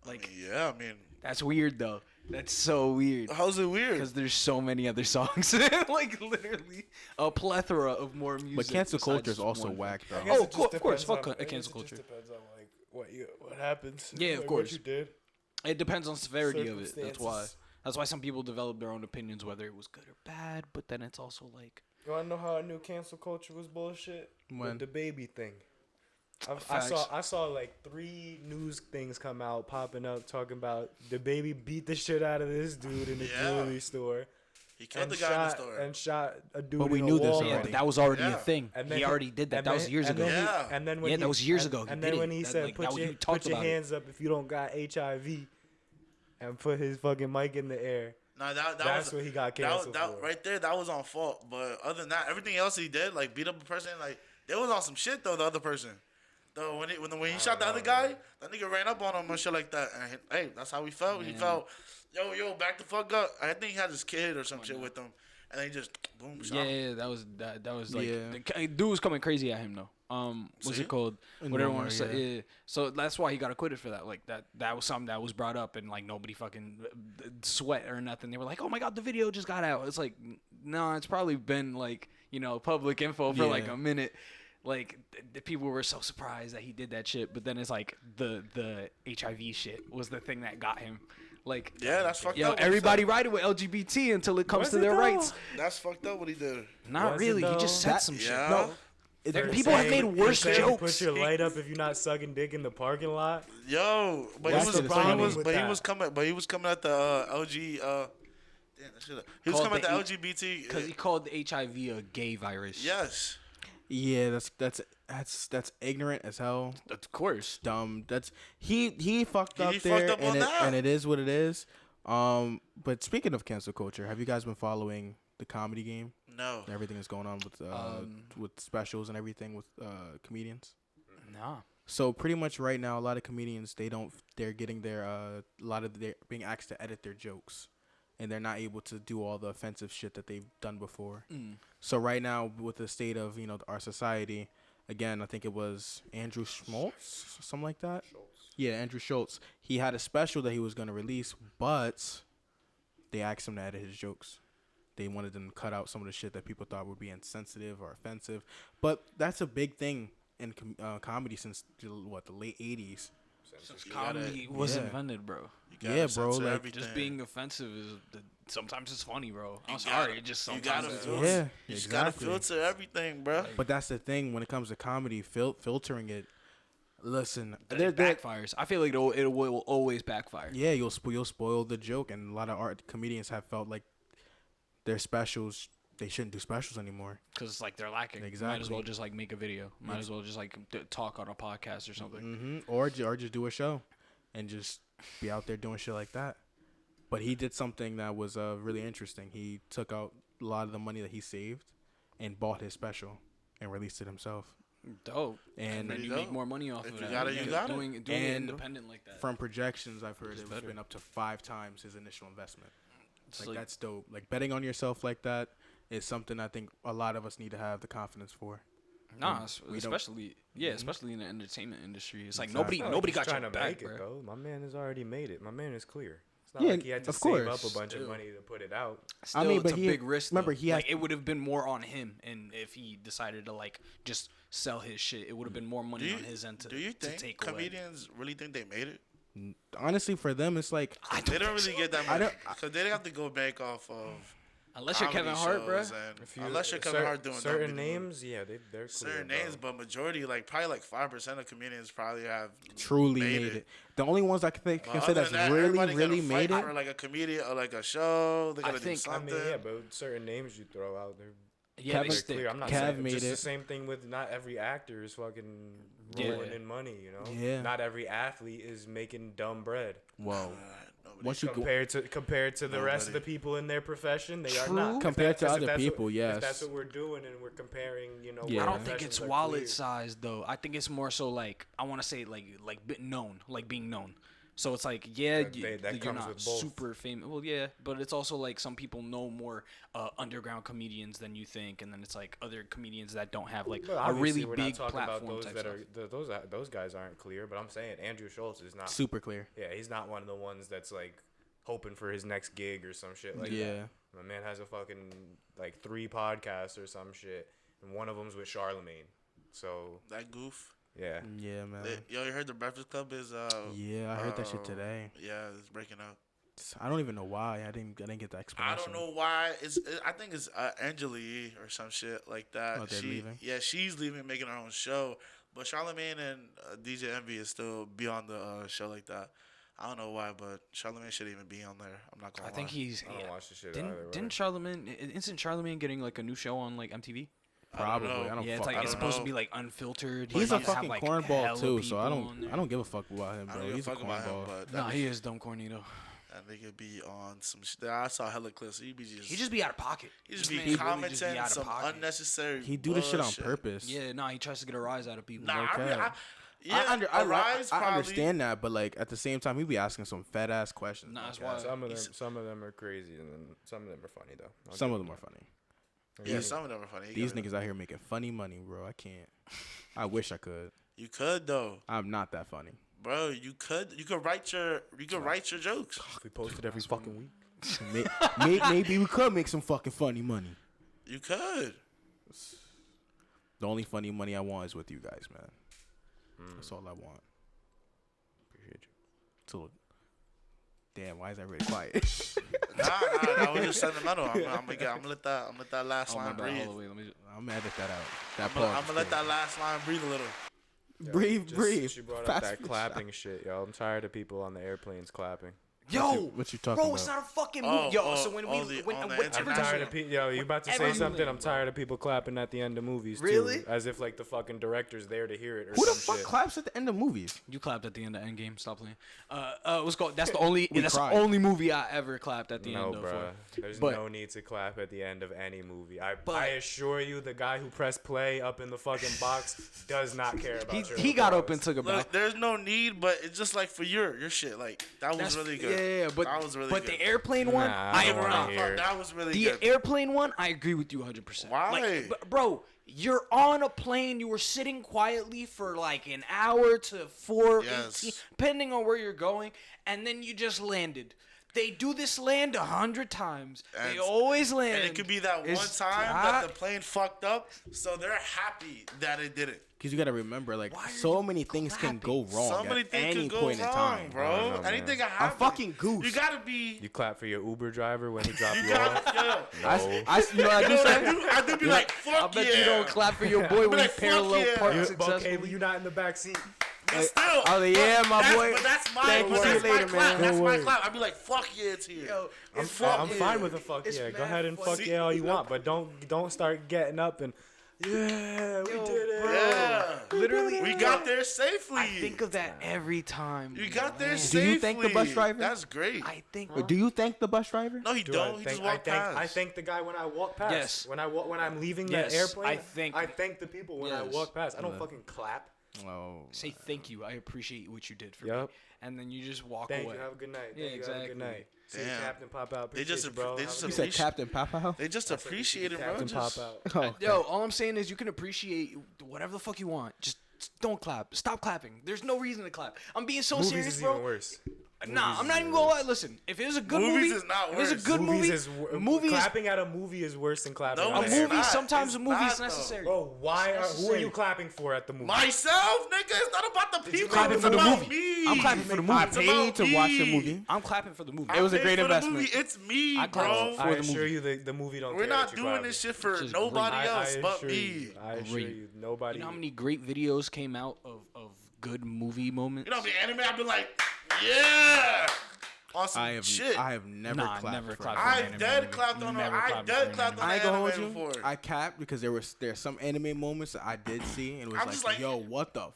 Like Yeah, I mean, that's weird though. That's so weird. how's it weird? Because there's so many other songs, like literally a plethora of more music. But cancel besides culture is just also one. whack though. Oh, of course, fuck cancel culture. Depends on like what happens. Yeah, of like, course. What you did. It depends on severity of it. That's why. Circumstances. That's why some people develop their own opinions whether it was good or bad. But then it's also like You wanna know how I knew cancel culture was bullshit? When? The baby thing. I Facts. saw like 3 news things come out popping up talking about the baby beat the shit out of this dude in the Yeah. jewelry store He killed and the guy in the shot store. and shot a dude. But we in knew a this Walmart. yeah, already. but that was already Yeah. a thing. And then He already did that. and That was then- years and ago. then he- Yeah. and then when Yeah, he, that was years and- ago. He And did then it. when he That, said, like, that was- he put talked your about it. hands up if you don't got HIV, and put his fucking mic in the air. No, that That's was what he got that, canceled that for. right there. That was on fault. But other than that, everything else he did, like beat up a person, like they was on some shit though. The other person, though, when he shot the other guy, that nigga ran up on him and shit like that. And hey, that's how he felt. He felt, yo, back the fuck up. I think he had his kid or some shit with him, and then he just boom shot him. Yeah, that was like Yeah. the dude was coming crazy at him though. What's See? it called? In Whatever Walmart, one say. yeah. Yeah. So that's why he got acquitted for that. Like that was something that was brought up and like nobody fucking sweat or nothing. They were like, oh my god, the video just got out. It's like no, it's probably been like public info for like Yeah. a minute. Like the people were so surprised that he did that shit, but then it's like the HIV shit was the thing that got him. Like, Yeah, that's fucked yo, up. what he everybody said. riding with LGBT until it comes Was to it their though? rights. That's fucked up what he did. Not Was it really. He though? just said That- some shit. Yeah. No, People have made worse Saying jokes. Put your light up if you're not sucking dick in the parking lot. Yo, but That's he was, the but he problem was, with but he that. was coming, at the LG. Damn, that shit. He was Called coming at the the LGBT. Because he called the HIV a gay virus. Yes. Yeah, that's ignorant as hell. Of course. Dumb. That's he fucked up He there, fucked up on that. and it is what it is. But speaking of cancel culture, have you guys been following the comedy game? No. Everything that's going on with specials and everything with comedians. Nah. So pretty much right now, a lot of comedians they're getting their they're being asked to edit their jokes, and they're not able to do all the offensive shit that they've done before. So right now, with the state of our society, again, I think it was Andrew Schultz, something like that. Yeah, Andrew Schultz. He had a special that he was gonna release, but they asked him to edit his jokes. They wanted them to cut out some of the shit that people thought would be insensitive or offensive. But that's a big thing in comedy since the late 80s. Since You gotta- comedy was yeah. invented, bro. You gotta Yeah, bro, censor like, everything. Just being offensive is sometimes it's funny, bro. I'm You sorry, gotta- it just you sometimes gotta it's filter- funny. Yeah, You just gotta exactly. filter everything, bro. But that's the thing when it comes to comedy, filtering it. Listen, It backfires. I feel like it will always backfire. yeah, you'll spoil the joke, and a lot of art comedians have felt like their specials they shouldn't do specials anymore. Because like they're lacking. Might as Exactly. well just like make a video. Might as well just like talk on a podcast or something. Or just do a show, and just be out there doing shit like that. But he did something that was really interesting. He took out a lot of the money that he saved, and bought his special, and released it himself. Dope. And then you dope. make more money off If of you that. got it, you got it. doing it And independent like that. from projections, I've heard It's it's better. been up to 5 times his initial investment. It's Like, like- that's dope. Like betting on yourself like that is something I think a lot of us need to have the confidence for. Nah, we don't- especially especially in the entertainment industry. It's like Exactly. nobody got trying your to back, make bro. it though. My man has already made it. My man is clear. It's not Yeah, like he had to of save course. up a bunch of Still. money to put it out. Still, I mean, it's but a he- big risk. remember, though. he has- like it would have been more on him, and if he decided to like just sell his shit, it would have been more money on his end to, do you to think take away. comedians really think they made it? Honestly, for them, it's like They don't really get that I much don't- because they have to go back off of Unless you're comedy Kevin Hart, bro. shows and- unless you're Kevin Hart doing certain WWE. names, yeah, they're clear, certain bro. names, but majority, like probably like 5% of comedians probably have truly made it. The only ones I can But say other that's than that, really, everybody gotta really fight made for it. like a comedian or like a show. They gotta do think- I something. mean, yeah, but certain names you throw out, they're Yeah, Kevin- they they're stick. clear. I'm not Kev saying made just it. the same thing with not every actor is fucking Yeah. rolling in money, you know? Yeah. Not every athlete is making dumb bread. Whoa. Nobody- Once you go Compared to the rest of the Nobody. people in their profession, they are True. not. If Compared to if other that's people, what, yes. If that's what we're doing and we're comparing, Yeah. I what don't think professions it's are wallet clear. size though. I think it's more so like I want to say like known, like being known. So it's like That you're comes not with both. super famous. Well, yeah, but it's also like some people know more underground comedians than you think, and then it's like other comedians that don't have like But a obviously really we're big not talking about platform. those type that stuff. are those guys aren't clear. But I'm saying Andrew Schultz is not. super clear. Yeah, he's not one of the ones that's like hoping for his next gig or some shit like Yeah. that. My man has a fucking like 3 podcasts or some shit, and one of them's with Charlemagne. So that goof. yeah, Yeah, man. Yo, you heard the Breakfast Club is Yeah, I heard that shit today. Yeah, it's breaking up. I don't even know why. I didn't get the I explanation. don't know why. I think it's Angela Yee or some shit like that. Oh, they're leaving? Yeah, she's leaving, making her own show. But Charlamagne and DJ Envy is still be on the show like that. I don't know why, but Charlamagne shouldn't even be on there. I'm not gonna I lie. think he's. I don't yeah. watch the shit Didn't either. way. didn't Charlemagne? Isn't Charlemagne getting like a new show on like MTV? Probably. know. I don't Yeah, it's fuck. like I it's don't supposed to know. be like unfiltered. He's a about to have, fucking like, cornball hella too, so I people on there. don't give a fuck about him, I bro. don't give He's a a fuck about him, cornball. but Nah, he is dumb corny though. that nigga be on some shit. I saw hella clips. He be just. He just be out of pocket. He just This be man really commenting just be out of some pocket. unnecessary. He do this shit on bullshit. purpose. Yeah, nah, he tries to get a rise out of people. Nah, Okay. yeah, I Arise probably. understand that, but like at the same time, he be asking some fat ass questions. Nah, that's Okay. why. Some of them are crazy, and then some of them are funny though. I'll Some give of them him are funny. Yeah, some of them are funny. He These got it. niggas out here making funny money, bro. I can't. I wish I could. You could though, I'm not that funny. bro. You could write your jokes. that. We posted every fucking week. Maybe we could make some fucking funny money. You could. The only funny money I want is with you guys, man. That's all I want. Appreciate you. So, damn, why is that really quiet? Nah, that was just sentimental. I'm gonna let that last Oh my line bad. breathe. Hold on, wait, let me. I'm gonna edit that out. That I'm pause. gonna let that last line breathe a little. Breathe. She brought up Fast that food clapping shit, yo. I'm tired of people on the airplanes clapping. Yo, What you talking bro, about? it's not a fucking Oh, movie. Yo, oh, so when oh, we the- when on the every internet. I'm tired time- of people. Yo, you about to say Every something? movie, I'm tired of people clapping at the end of movies, Really? too. As if, like, the fucking director's there to hear it or Who the some fuck shit. claps at the end of movies? You clapped at the end of Endgame. Stop playing. What's called? That's the only. We That's cried. the only movie I ever clapped at the No, end of. bruh. There's But- no need to clap at the end of any movie. I But- assure you, the guy who pressed play up in the fucking box does not care about your He got up applause. and took a bow. Look, there's no need, but it's just like for your shit. Like that was really good. Yeah, but that was really but good. the airplane one, Nah, I I don't wanna agree. hear it. That was really The good. airplane one, I agree with you 100%. Why? Like, bro, you're on a plane. You were sitting quietly for like an hour to 4:18, Yes. depending on where you're going, and then you just landed. They do this land 100 times. They And- always land. And it could be that one It's time not- that the plane fucked up, so they're happy that it didn't. Because you gotta remember, like, Why are so you many things can go clapping? wrong So many at things any could go point wrong, in time, bro. I don't know, Anything man. can happen. fucking goose. You gotta be. You clap for your Uber driver when he dropped You you off? gotta. Yo, No. You know what I do you know, say? I do be like, fuck I bet yeah. you don't clap for your boy when like, he parallel fuck yeah. parked You- successfully. you're not in the back seat. But still. Oh, yeah, my that's- boy. But that's my, Thank but you. that's See you my later, clap. man. That's Don't my worry. clap. I'd be like, fuck yeah, it's here. Yo, I'm, it's I'm fucking- fine with a fuck it's yeah. Go mad ahead and funny. fuck yeah all you want, but don't start getting up and yeah, we Yo, did it. bro. Yeah. Literally, We got there safely. I think of that every time. You got there man. safely. Do you thank the bus driver? That's great. I think. Do you thank the bus driver? No, he Do don't. I He thank, just walked I thank, past. I thank the guy when I walk past. Yes. When I'm leaving Yes, the airplane, I think- the people when I Yes. walk past. I don't fucking clap. Oh, Say thank you. I appreciate what you did for Yup. me. And then you just walk Thank away. you. Have a good night. Yeah, Thank you. Have a good exactly. night. See you, Damn. Captain Pop Out. They just Appreciate you, bro. they Have just a you good said appreciate- Captain Papa? They just appreciate it, bro. Captain Just, Pop Out. Oh, okay. Yo, all I'm saying is you can appreciate whatever the fuck you want. Just don't clap. Stop clapping. There's no reason to clap. I'm being so Movies serious, is bro. even worse. Nah, Movies I'm is not even even gonna worse. lie. Listen, if it was a good Movies movie, is not if it's a worse. good movie, Movies clapping at a movie is worse than clapping No, at a it's an movie not. sometimes It's a movie not, is though. necessary. Bro, who are necessary. you clapping for at the movie? myself, nigga. It's not about the people. clapping It's for the about movie. me. I'm clapping for the movie. I It's paid about to watch the me. movie. I'm clapping for the movie. It was a I paid great for the investment. movie. It's me, I clap bro. for I the assure movie. you, the movie don't We're care not that you doing clapping. this shit for Just nobody great. else but assure me. you, I assure Great. you, nobody. You know how many great videos came out of good movie moments? You know, the anime, I've been like, yeah, on some I have shit. I have never Nah, clapped never for clapped an for an I anime. anime dead movie. clapped on Never I clapped dead for an clapped on I ain't the gonna hold anime you. before. I capped because there's some anime moments that I did see and it was I'm like, just like- yo, what the?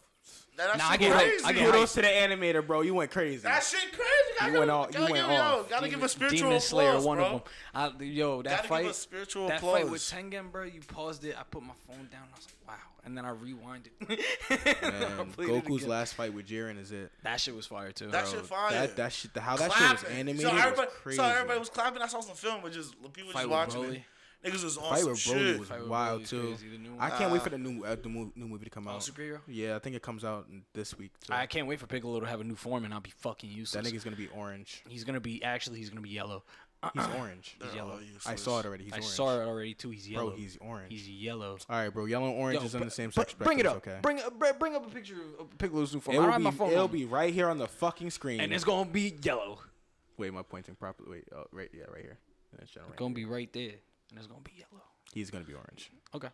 That Nah, I shit get hyped. crazy. I get hyped. Kudos to the animator, bro. You went crazy. That shit crazy. You went off- you went off. Gotta give a spiritual Demon Slayer, applause, one bro. of them. Yo, that Gotta fight, give a spiritual that applause. fight with Tengen, bro. You paused it. I put my phone down. I was like, wow. And then I rewinded. Man, I played it Goku's again. last fight with Jiren is it. That shit was fire too. That shit fire. That shit, how that shit was Clapping. animated So everybody, was crazy. so everybody was clapping. I saw some film, but just people Fight just with watching Broly. it. Niggas was on Fight some with Broly shit. was Fight with wild Broly's too. crazy, the new one. I can't wait for the new new movie to come out. Superhero? Yeah, I think it comes out this week too. I can't wait for Piccolo to have a new form and I'll be fucking useless. That nigga's gonna be orange. He's gonna be yellow. He's orange. He's yellow. I saw it already. He's I orange. saw it already too. He's yellow. Bro, he's orange. He's yellow. All right, bro. Yellow and orange Yo, is on the same br- spectrum. Bring it up. Okay. Bring up a picture of Piccolo's new form. I It'll don't have be, my phone. it'll on. be right here on the fucking screen. And it's gonna be yellow. Wait, am I pointing properly? Wait, oh, right, yeah, right here. And it's general It's right gonna here. be right there, and it's gonna be yellow. He's gonna be orange. Okay.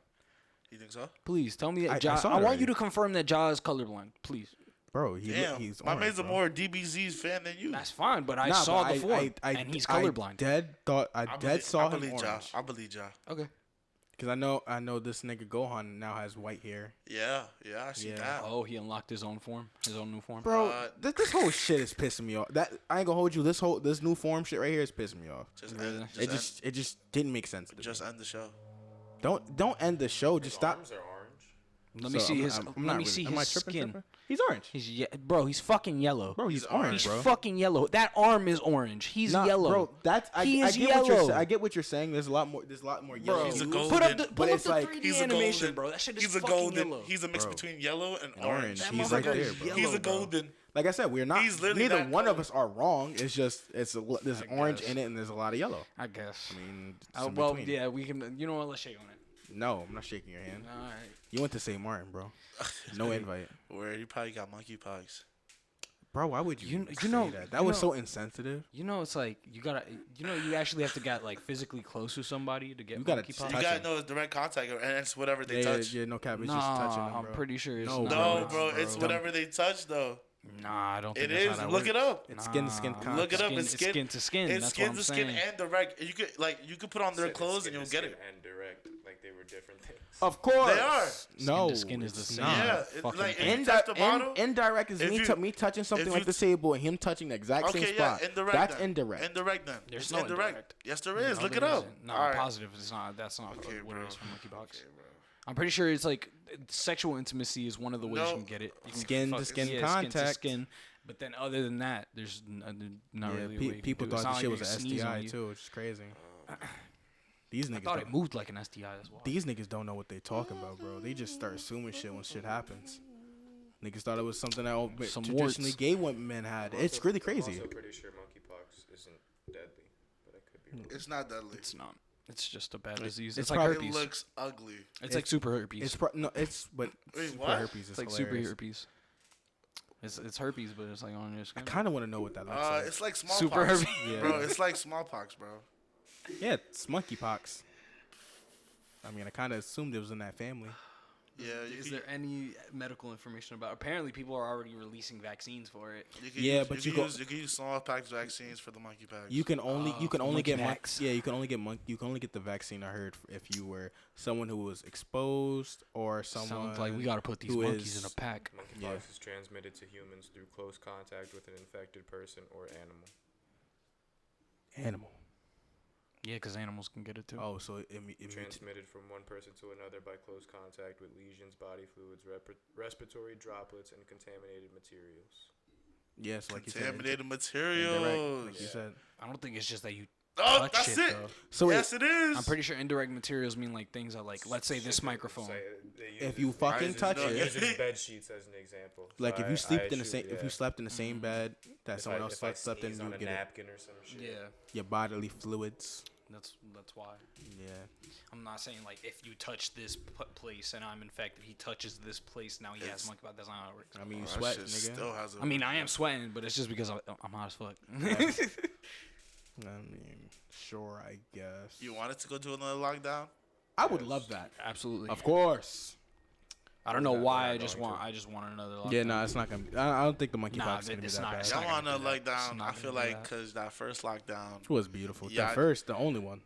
You think so? Please tell me I that Ja. saw it I want already. you to confirm that Ja is colorblind. Please. Bro, Damn, he's my orange. man's a bro. more DBZ's fan than you. That's fine, but I Nah, saw but the form, and he's colorblind. I saw him believe Ja. orange. I believe Ja. Okay. Because I know this nigga Gohan now has white hair. Yeah, I see Yeah. that. Oh, he unlocked his own form, his own new form. Bro, this whole shit is pissing me off. That I ain't gonna hold you. This new form shit right here is pissing me off. Just, Really? end, It just didn't make sense. To me. just end the show. Don't end the show. Just stop. Arms are orange. Let me So, see I'm- his. I'm Let not me really- see am I his tripping, skin. tripping? He's orange. Bro, he's fucking yellow. Bro, he's orange, He's bro. fucking yellow. That arm is orange. He's Nah, yellow. bro. That's He is I get what you're yellow. I get what you're saying. There's a lot more yellow. He's a hues. golden. Put up the But pull up it's the like- 3D He's a animation, golden, bro. That shit is he's a fucking golden. yellow. He's a mix Bro. between yellow and And orange. orange. That He's right motherfucker there, is bro. yellow. He's a bro. golden. Like I said, we're not. He's literally Neither that one of color. us are wrong. It's just there's orange guess. in it and there's a lot of yellow. I guess. I mean, Well, yeah, we can. You know what? Let's shake on it. No, I'm not shaking your hand. All right. You went to St. Martin, bro. No invite. Where you probably got monkeypox. Bro, why would you say know- that? you That was know- so insensitive. You know, it's like you gotta. You know, you actually have to get like physically close to somebody to get You gotta monkeypox. You touch gotta him. know it's direct contact, and it's whatever they Yeah, touch. yeah, no cap. It's just touching them, Nah, bro. I'm pretty sure it's No, not. No, bro, bro, it's whatever they touch, though. Nah, I don't think It that's is. how that Look works. it up. It's skin to skin Nah. contact. Look it up. It's Skin to skin. It's That's skin what I'm to skin saying. and direct. You could put on their Said it's clothes skin and you'll to get skin it. And direct, like they were different things. Of course. They are. No, to skin is the it's same. not. Yeah, fucking like thing. if you touch the bottle. Indirect is if me, you- me touching something if like you the table and him touching the exact same Okay, spot. yeah, indirect. That's then. indirect. Indirect then. There's It's no indirect. indirect. Yes, there is. No, Look there it up. isn't. No, All I'm right. positive it's not. That's not Okay, what bro. it is for monkeypox. Okay, bro. I'm pretty sure it's like sexual intimacy is one of the ways No. you can get it. You can Skin to fuck- skin Skin contact. to skin. But then other than that, there's not Yeah, really a way you can people do it. It's thought not the like shit was they an can sneeze on STI you. too, which is crazy. These I niggas, thought it don't, moved like an STI as well. these niggas don't know what they talking about, bro. They just start assuming shit when shit happens. Niggas thought it was something that Some traditionally warts. gay men had. It's really crazy. I'm also pretty sure monkeypox isn't deadly, but I could be wrong. It's not deadly. It's not. It's just a bad disease. it's It's like probably- It herpes. looks ugly. It's like super herpes. It's no, it's but Wait, super what? herpes is It's like hilarious. super herpes. It's herpes, but it's like on your I skin. kind of want to know what that looks like. It's like smallpox. Super herpes. Yeah. Bro, it's like smallpox, bro. Yeah, it's monkeypox. I mean, I kind of assumed it was in that family. Yeah, you Is can, there any medical information about? Apparently, people are already releasing vaccines for it. you can Yeah, use, but you you can go- use, you can use smallpox vaccines for the monkeypox. You can only for only get monkeypox. you can only get the vaccine. I heard if you were someone who was exposed or someone Sounds like we gotta put these who monkeys is- in a pack. Monkeypox Yeah. is transmitted to humans through close contact with an infected person or animal. animal. Yeah, because animals can get it too. Oh, so it Transmitted from one person to another by close contact with lesions, body fluids, respiratory droplets, and contaminated materials. yes, like you said, Contaminated indirect, materials. like you said. I don't think it's just that you Oh, touch that's shit, it. though. So Yes, it is. I'm pretty sure indirect materials mean like things that like, let's say this microphone. Say if you fucking touch no, it, yeah. uses bed sheets as an example. like So if you I slept in the assume- same, if you yeah. slept in the same bed that If someone I- else if I slept in, sneeze you on would a get it. napkin or some shit. Yeah, Your bodily fluids. that's why. Yeah. I'm not saying like if you touch this place and I'm infected, he touches this place, now he has It's- monkeypox. That's not how it works. I mean, you That sweat, shit nigga. still has a- I mean, I am sweating, but it's just because I'm hot as fuck. I mean, sure, I guess. You wanted to go to another lockdown? I would love that. Absolutely. Of course. I don't know We're why. not I just going want. to. I just want another. Lockdown. Yeah, no, it's not gonna be. I don't think the monkeypox Nah, is gonna be it's that not- bad. it's Y'all not want gonna another do that. It's lockdown? not I feel gonna do like that. because that first lockdown. It was beautiful. Yeah, the I- first, the only one.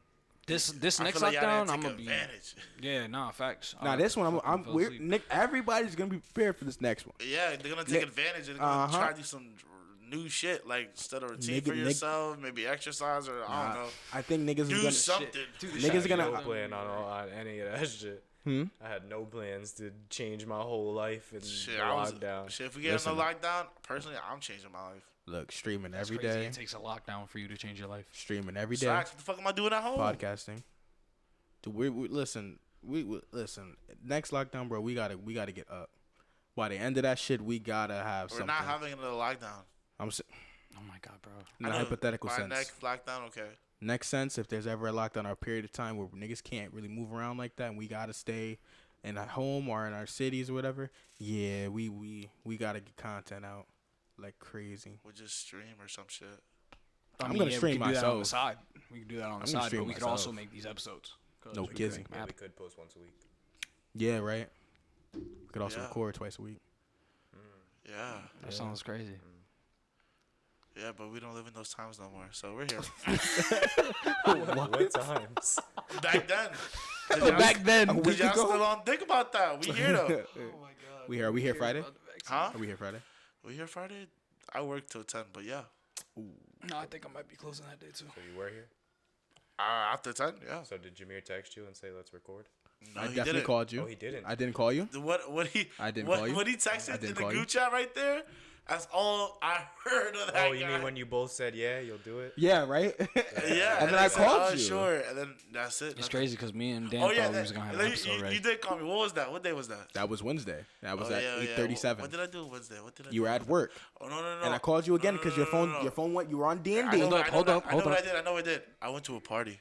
This I next feel like y'all lockdown, didn't I'm take gonna be. advantage. Yeah, nah, facts. Now I this one, fucking I'm fell we're, asleep. Nick. Everybody's gonna be prepared for this next one. Yeah, they're gonna take Nick- advantage and they're gonna Uh-huh. try to do some new shit, like instead of routine Nigga- for Nick- yourself, maybe exercise or I don't know, I think niggas is do gonna. something. Niggas I had gonna- no plan on any of that shit. Hmm? I had no plans to change my whole life and Shit, the I was, lockdown. shit, if we get Listen. in a lockdown, personally, I'm changing my life. Look, streaming That's every crazy. day. It takes a lockdown for you to change your life. Streaming every day. Facts, what the fuck am I doing at home? Podcasting. Dude, we listen. We listen. Next lockdown, bro. We gotta get up. By the end of that shit, we gotta have We're something. not having another lockdown. I'm s- Oh my god, bro. in a I know hypothetical my sense. next lockdown, okay. Next sense, if there's ever a lockdown or a period of time where niggas can't really move around like that, and we gotta stay in our home or in our cities or whatever, yeah, we gotta get content out like crazy. We'll just stream or some shit. I'm gonna stream we can do that on the myself. side. We can do that on the I'm gonna side, but stream we could also myself. make these episodes. 'Cause No we could kizzy. make We could post once a week. Yeah, right. We could also Yeah. record twice a week. Yeah, That sounds crazy. yeah, but we don't live in those times no more, so we're here. What times? Back then. Back then, Cause y'all still on think about that. We here though. We here Friday? Huh? Are we here Friday? We here Friday? I work till 10, but yeah. No, I think I might be closing that day too. So you were here? After 10, yeah. So did Jameer text you and say let's record? No, I he definitely didn't. called you. Oh, he didn't. I didn't call you. What he I didn't what, call you. What he I texted didn't in the call you. group chat right there, that's all I heard of that Oh, you guy. mean when you both said yeah, you'll do it? Yeah, right. Yeah, And then I said, called oh, you. Sure, and then that's it. It's Nothing. crazy because me and Dan Oh yeah, thought we was gonna have an you, episode you ready. did call me. What was that? What day was that? That was Wednesday. That was Oh, at yeah, yeah. 8:37. What did I do Wednesday? What did I do? You were at work, Oh no. and I called you again because your phone no. went. You were on D and I D. know, Hold up, I know hold that- up, I know hold what up. I did. I know what I did. I went to a party.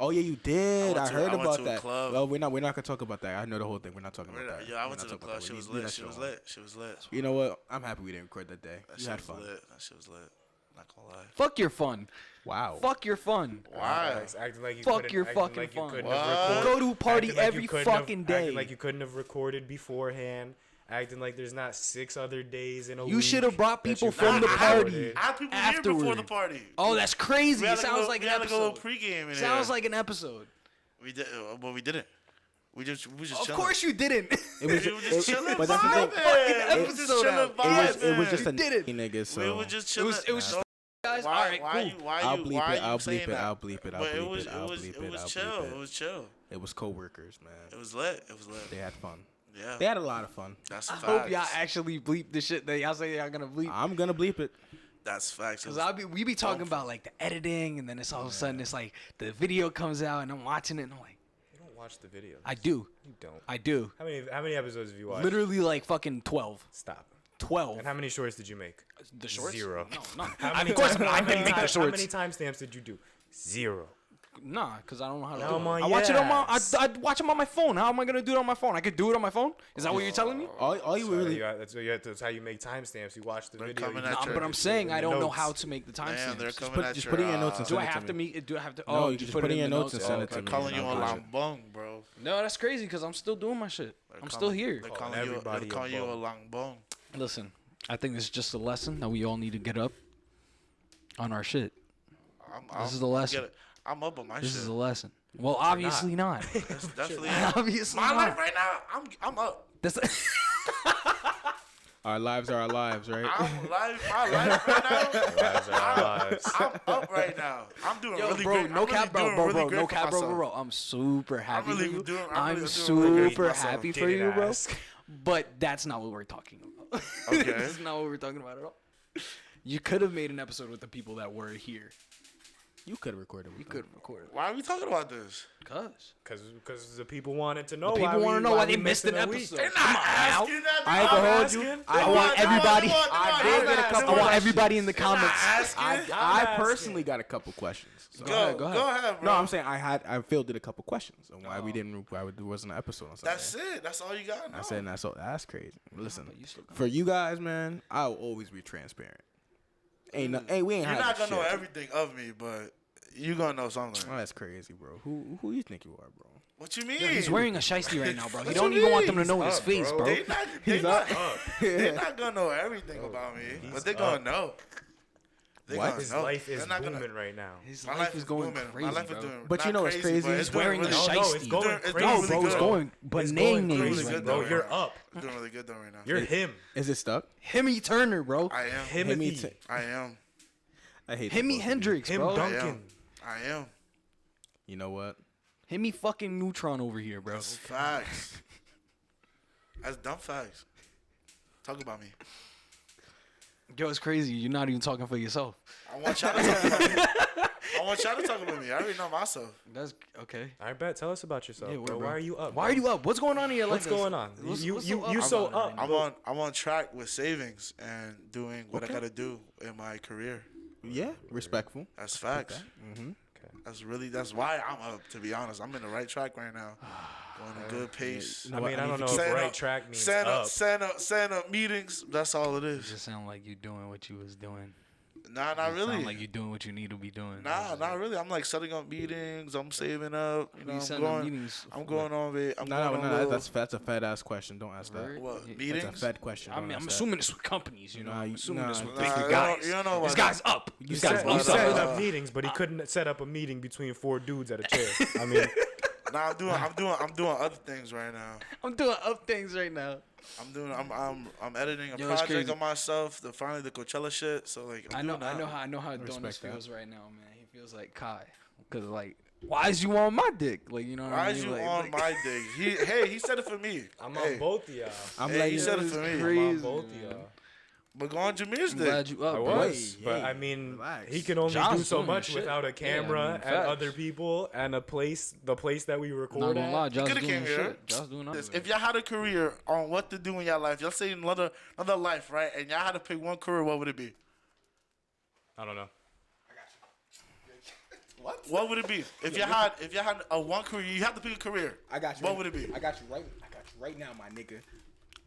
Oh yeah, you did. I heard I went about to a that. club. Well, we're not gonna talk about that. I know the whole thing. We're not talking about that. Yeah, I We're went to not the talking club. about Shit that. was We leave lit. that Shit was alone. lit. Shit was lit. You know what? I'm happy we didn't record that day. That You shit had was fun. lit. That shit was lit. Not gonna lie. Fuck your fun. Wow. Fuck your fun. Why? Acting like you Fuck couldn't- your acting fucking like you fun. couldn't What? have recorded- Go to a party acting like you every couldn't fucking have, day. Acting like you couldn't have recorded beforehand. Acting like there's not 6 other days in a week. You should have brought that people you from the could've party. recorded. I had people here before the Afterward. party. Oh, that's crazy. We It had sounds like we an had like a little episode. pregame in Sounds here. like an episode. We did, but we didn't. We just Of chilling. course you didn't. It was, We were just chilling, but that's the thing. vibing. We was just episode chilling, out. It was vibing. just a did it. nigga. So We were just chilling. It was just guys. Why? All right, Why cool. you? Why I'll you? bleep Why it. you I'll saying bleep it. that? I'll bleep it. I'll But it bleep was. it. It I'll was. bleep It it. was I'll chill. bleep It it. was chill. It was coworkers, man. It was lit. It was lit. They had fun. Yeah. They had a lot of fun. That's I facts. hope y'all actually bleep the shit that y'all say y'all gonna bleep. I'm gonna bleep it. That's facts. Cause we be talking about like the editing, and then it's all of a sudden it's like the video comes out, and I'm watching it, and I'm like, You don't watch the video. I do, You don't. I do. How many episodes have you watched? Literally like fucking 12. Stop. 12. And how many shorts did you make? The shorts? 0. No. How Of many course time- not. I how many didn't make the time- shorts. How many timestamps did you do? 0. Nah, cause I don't know how to Now do I'm it. on I watch it on my. yes. I watch them on my phone. How am I gonna do it on my phone? I could do it on my phone. Is that what you're telling me? All you really. That's how you make timestamps. You watch the They're video. coming you at just your- But I'm put it saying in I the don't know notes. how to make the Man, timestamps. they're Just coming put- at just your. put it in your notes and Do I send it to have to me. meet? Do I have to? No, Oh, you just put it in your notes and send it to They're me. calling you I'll a watch it. langbong, bro. No, that's crazy because I'm still doing my shit. I'm still here. They're Calling calling you. everybody They're calling a you a bum. langbong. Listen, I think this is just a lesson that we all need to get up on our shit. This is the lesson. I'm up on my This shit. is a lesson. Well, obviously not. That's definitely. Obviously My not. life right now. I'm up. That's Our lives are our lives, right? I'm live. My life right now. Lives are our lives. I'm up right now. I'm doing Yo, really bro, great. no I'm cap, really bro, doing bro, really bro, great no for cap, bro, myself. bro. I'm super happy really for you. doing- I'm I'm really doing really great for super myself. happy for Didn't you, bro. ask. But that's not what we're talking about. Okay. That's not what we're talking about at all. You could have made an episode with the people that were here. You could have recorded. You could have recorded. Why are we talking about this? Because the people wanted to know. the people want to know why they missed an a week. episode. They're Come not on now. asking that. I ain't gonna I'm hold you. asking. I They want everybody- they want- I they did want- get a they couple I want want- everybody in the They're not comments. asking. I asking. personally got a couple questions. So. Go ahead, go ahead, bro. No, I'm saying I fielded a couple questions on why there wasn't an episode on Sunday. That's it. That's all you got. I said that's crazy. Listen, but you still got- for you guys, man, I'll always be transparent. We ain't You're hiding not gonna know shit. everything of me, but you gonna know something. Oh, that's crazy, bro. Who you think you are, bro? What you mean? He's wearing a shiesty right now, bro. He What don't you even want mean? them to know his up, face, bro. bro. They not. They He's not. up. They're not gonna know everything about me, but they're gonna know. They What? gonna His know. life is They're not booming gonna- right now. His My life is going booming. crazy, My life bro. is doing. But not you know what's crazy, crazy? but He's it's doing wearing a really shiesty. good. No, it's going It's doing crazy. No, really bro, it's good. going It's bananas going Really crazy, right good now. bro. though You're right now. up. It's doing really good though right now. You're him. Is it stuck? Himmy Turner, bro. I am. Himothy. I am. I hate Himmy that. Hendrix, Him bro. Duncan. I am. You know what? Himmy fucking Neutron over here, bro. That's facts. That's dumb facts. Talk about me. Yo, it's crazy. You're not even talking for yourself. I want y'all to talk about me. I want y'all to talk about me. I already know myself. That's okay. I bet. Tell us about yourself, Yeah, bro. bro. Why are you up? Why are you up? What's going on in your life? What's going on? You so up. I'm on track with savings and doing what I gotta do in my career. Yeah, respectful. That's facts. That's why I'm up. To be honest, I'm in the right track right now. Going a good pace. I mean, I don't know if Setting right up- track means setting up. setting up meetings. That's all it It is. just sound like you doing what you was doing. Nah, not really. Sound like you doing what you need to be doing. Nah, not really. I'm like setting up meetings. I'm saving up. You know, You I'm setting up going. meetings I'm going on. I'm No, going on. no, little- that's a fed ass question. Don't ask that. Word? what Yeah, meetings? That's a fed question. I Don't mean, ask I'm that. assuming it's with companies, you know. Nah, I'm assuming it's nah, with nah, big you guys. don't know This about guy's up. This said- guy's you He up. said- set Uh, up meetings, but he couldn't set up a meeting between 4 dudes at a chair. I mean, Nah, I'm doing other things right now. I'm doing up things right now. I'm editing a Yo, it's project crazy. on myself. Finally the Coachella shit. So like, I know how Adonis respect that. feels right now, man. He feels like Kai, cause like, why is you on my dick? Like, you know what Why I mean? is you Like- on like- my dick? He said it for me. I'm Hey, on both of y'all. I'm Hey, like, he said it it's for me. crazy. I'm on both of man. y'all. But go on Jameer's I'm dick. glad you up, I bro. was, Hey, but hey, I mean, relax. he can only John's do so doing much shit. without a Yeah, camera I mean, and facts. other people and the place that we Not record gonna lie, at. Josh coulda doing came here. shit. Josh doing nothing. If y'all had a career on what to do in your life, y'all say another life, right? And y'all had to pick one career, what would it be? I don't know. What would it be? If you had a one career, you have to pick a career. I got you. What would it be? I got you right now, my nigga.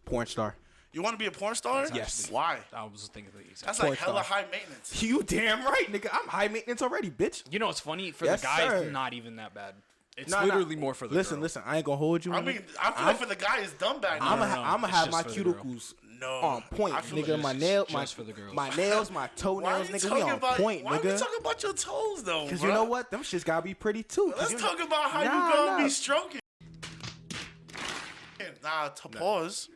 Porn star. You want to be a porn star? Yes. Why? I was thinking the exact. That's Porn like hella star. high maintenance. You damn right, nigga. I'm high maintenance already, bitch. You know what's funny? For Yes, the guys, sir. not even that bad. It's Nah, literally more for the Listen, girl. listen. I ain't gonna hold you. I my mean, nigga. I feel like for the guy, it's dumb back I'm then. gonna It's have just my for the girl. cuticles No. on point, I feel nigga. like my it's nail, just for the girls. my nails, my Why are toenails, you nigga. We talking on about? point, Why are we nigga. talking about your toes though? Because bro? you know what? Them shits gotta be pretty too. 'cause Let's you- talk about how Nah, you gonna nah. be stroking. Nah, to pause.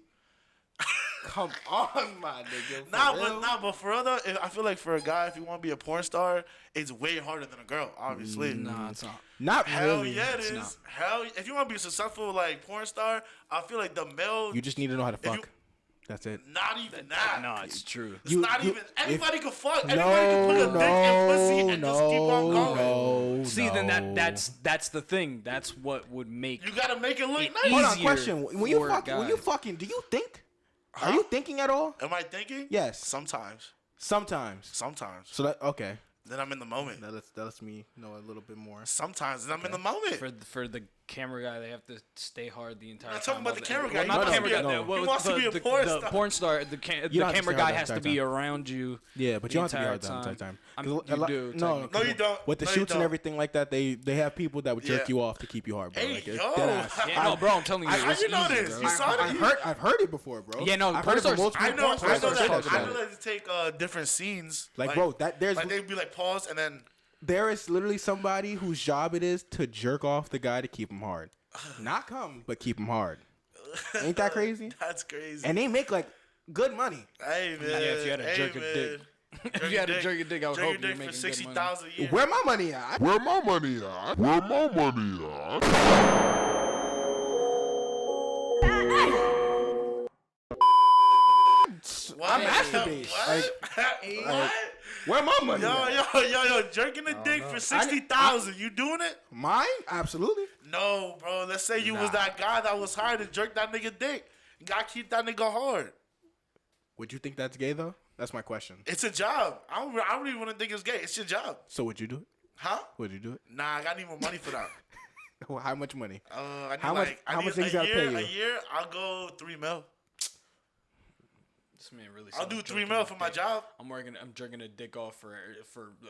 Come on, my nigga. for real? But for real though, I feel like for a guy, if you want to be a porn star, it's way harder than a girl, obviously. Nah, it's not. Not Hell really. yeah, it It's is. not. Hell, if you want to be a successful like porn star, I feel like the male, You just need to know how to you- fuck. That's it. not even that. No, it's true. It's You- not you- even. Anybody can fuck. No, Anybody can put a dick in pussy and just keep on going. no. See, then that's the thing. That's what would make. You gotta make it look nice. Hold on, easier question. When you for guys. fucking, do you think? Are you thinking at all? Am I thinking? Yes. Sometimes. Sometimes. Sometimes. So that okay. Then I'm in the moment. That lets me know a little bit more. Sometimes then I'm in the moment. For the camera guy, they have to stay hard the entire I'm not time. talking about while the they- camera guy. Well, He not the wants to camera be guy. a- the- he wants to be a porn the star. porn star. The don't have camera to guy stay hard has the to be entire time. around you. Yeah, but you don't have to be hard the entire entire time. time. You 'Cause a lot- do, no, technically. No, you don't. with the No, you shoots and don't. everything like that, they have people that would jerk Yeah. you off to keep you hard, bro. Hey, like, yo. dead ass. Yeah, no, bro, I'm telling you. How it's you know easy, this? bro. You saw it? I've heard it before, bro. Yeah, no, I've heard it from porn multiple I know. porn I know stars that. talk I about know it. that they take different scenes. Like, bro, there's like they'd be like pause and then. there is literally somebody whose job it is to jerk off the guy to keep him hard, not come, but keep him hard. Ain't that crazy? That's crazy. And they make like good money. Hey man. Yeah, if you had to jerk your dick. If you had to jerk your dick, I would jerk hope your you're dick making for good money. 60,000 a year. Where my money at? Where my money at? Where my money at? What? I masturbate. What? What? Where my money at? Yo, jerking a dick for 60,000. You doing it? Mine? Absolutely. No, bro. Let's say you was that guy that was hired to jerk that nigga dick. You gotta keep that nigga hard. Would you think that's gay though? That's my question. It's a job. I don't even want to think it's gay. It's your job. So would you do it? Huh? Would you do it? Nah, I got need more money for that. Well, how much money? I need How much- like, I how need much things a gotta year, pay you? A year, I'll go 3 mil. This man really. I'll sounds do like 3 jerking mil a for my dick. job. I'm jerking a dick off for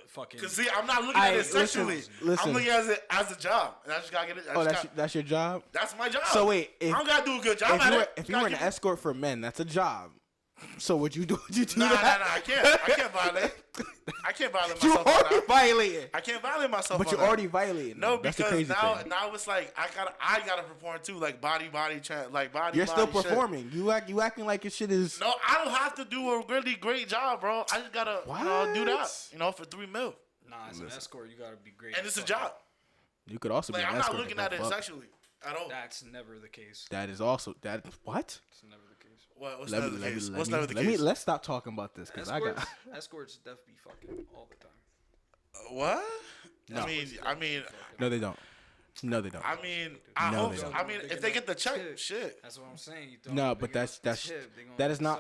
fucking. Cause see, I'm not looking at it sexually. listen. I'm looking at it as a job, and I just gotta get it. Oh, that's your job. That's my job. So wait, I don't gotta do a good job if at you were, it. if you were an escort for men, that's a job. So would you do? Would you do Nah, that? I can't violate. I can't violate You myself. on already that. violated. I can't violate myself. But on you that. already violated. No, That's the because crazy now thing. it's like I gotta perform too, like body, like body. You're still body shit. performing. You acting like your shit is. No, I don't have to do a really great job, bro. I just gotta do that, for 3 mil, Nah, as an escort, you gotta be great. and as it's a fuck. job. You could also Like be an I'm not escort looking and at it fuck. sexually at all. That's never the case. That is also that. What? It's never the case. What's never the case? What's never the let me case? let's stop talking about this because I got. Escorts def be fucking all the time. What? No. I mean, No, they don't. No, they don't. I No, hope they so. don't. I mean, if they get the check, shit. That's what I'm saying. You don't No, big but enough that's tip, they gonna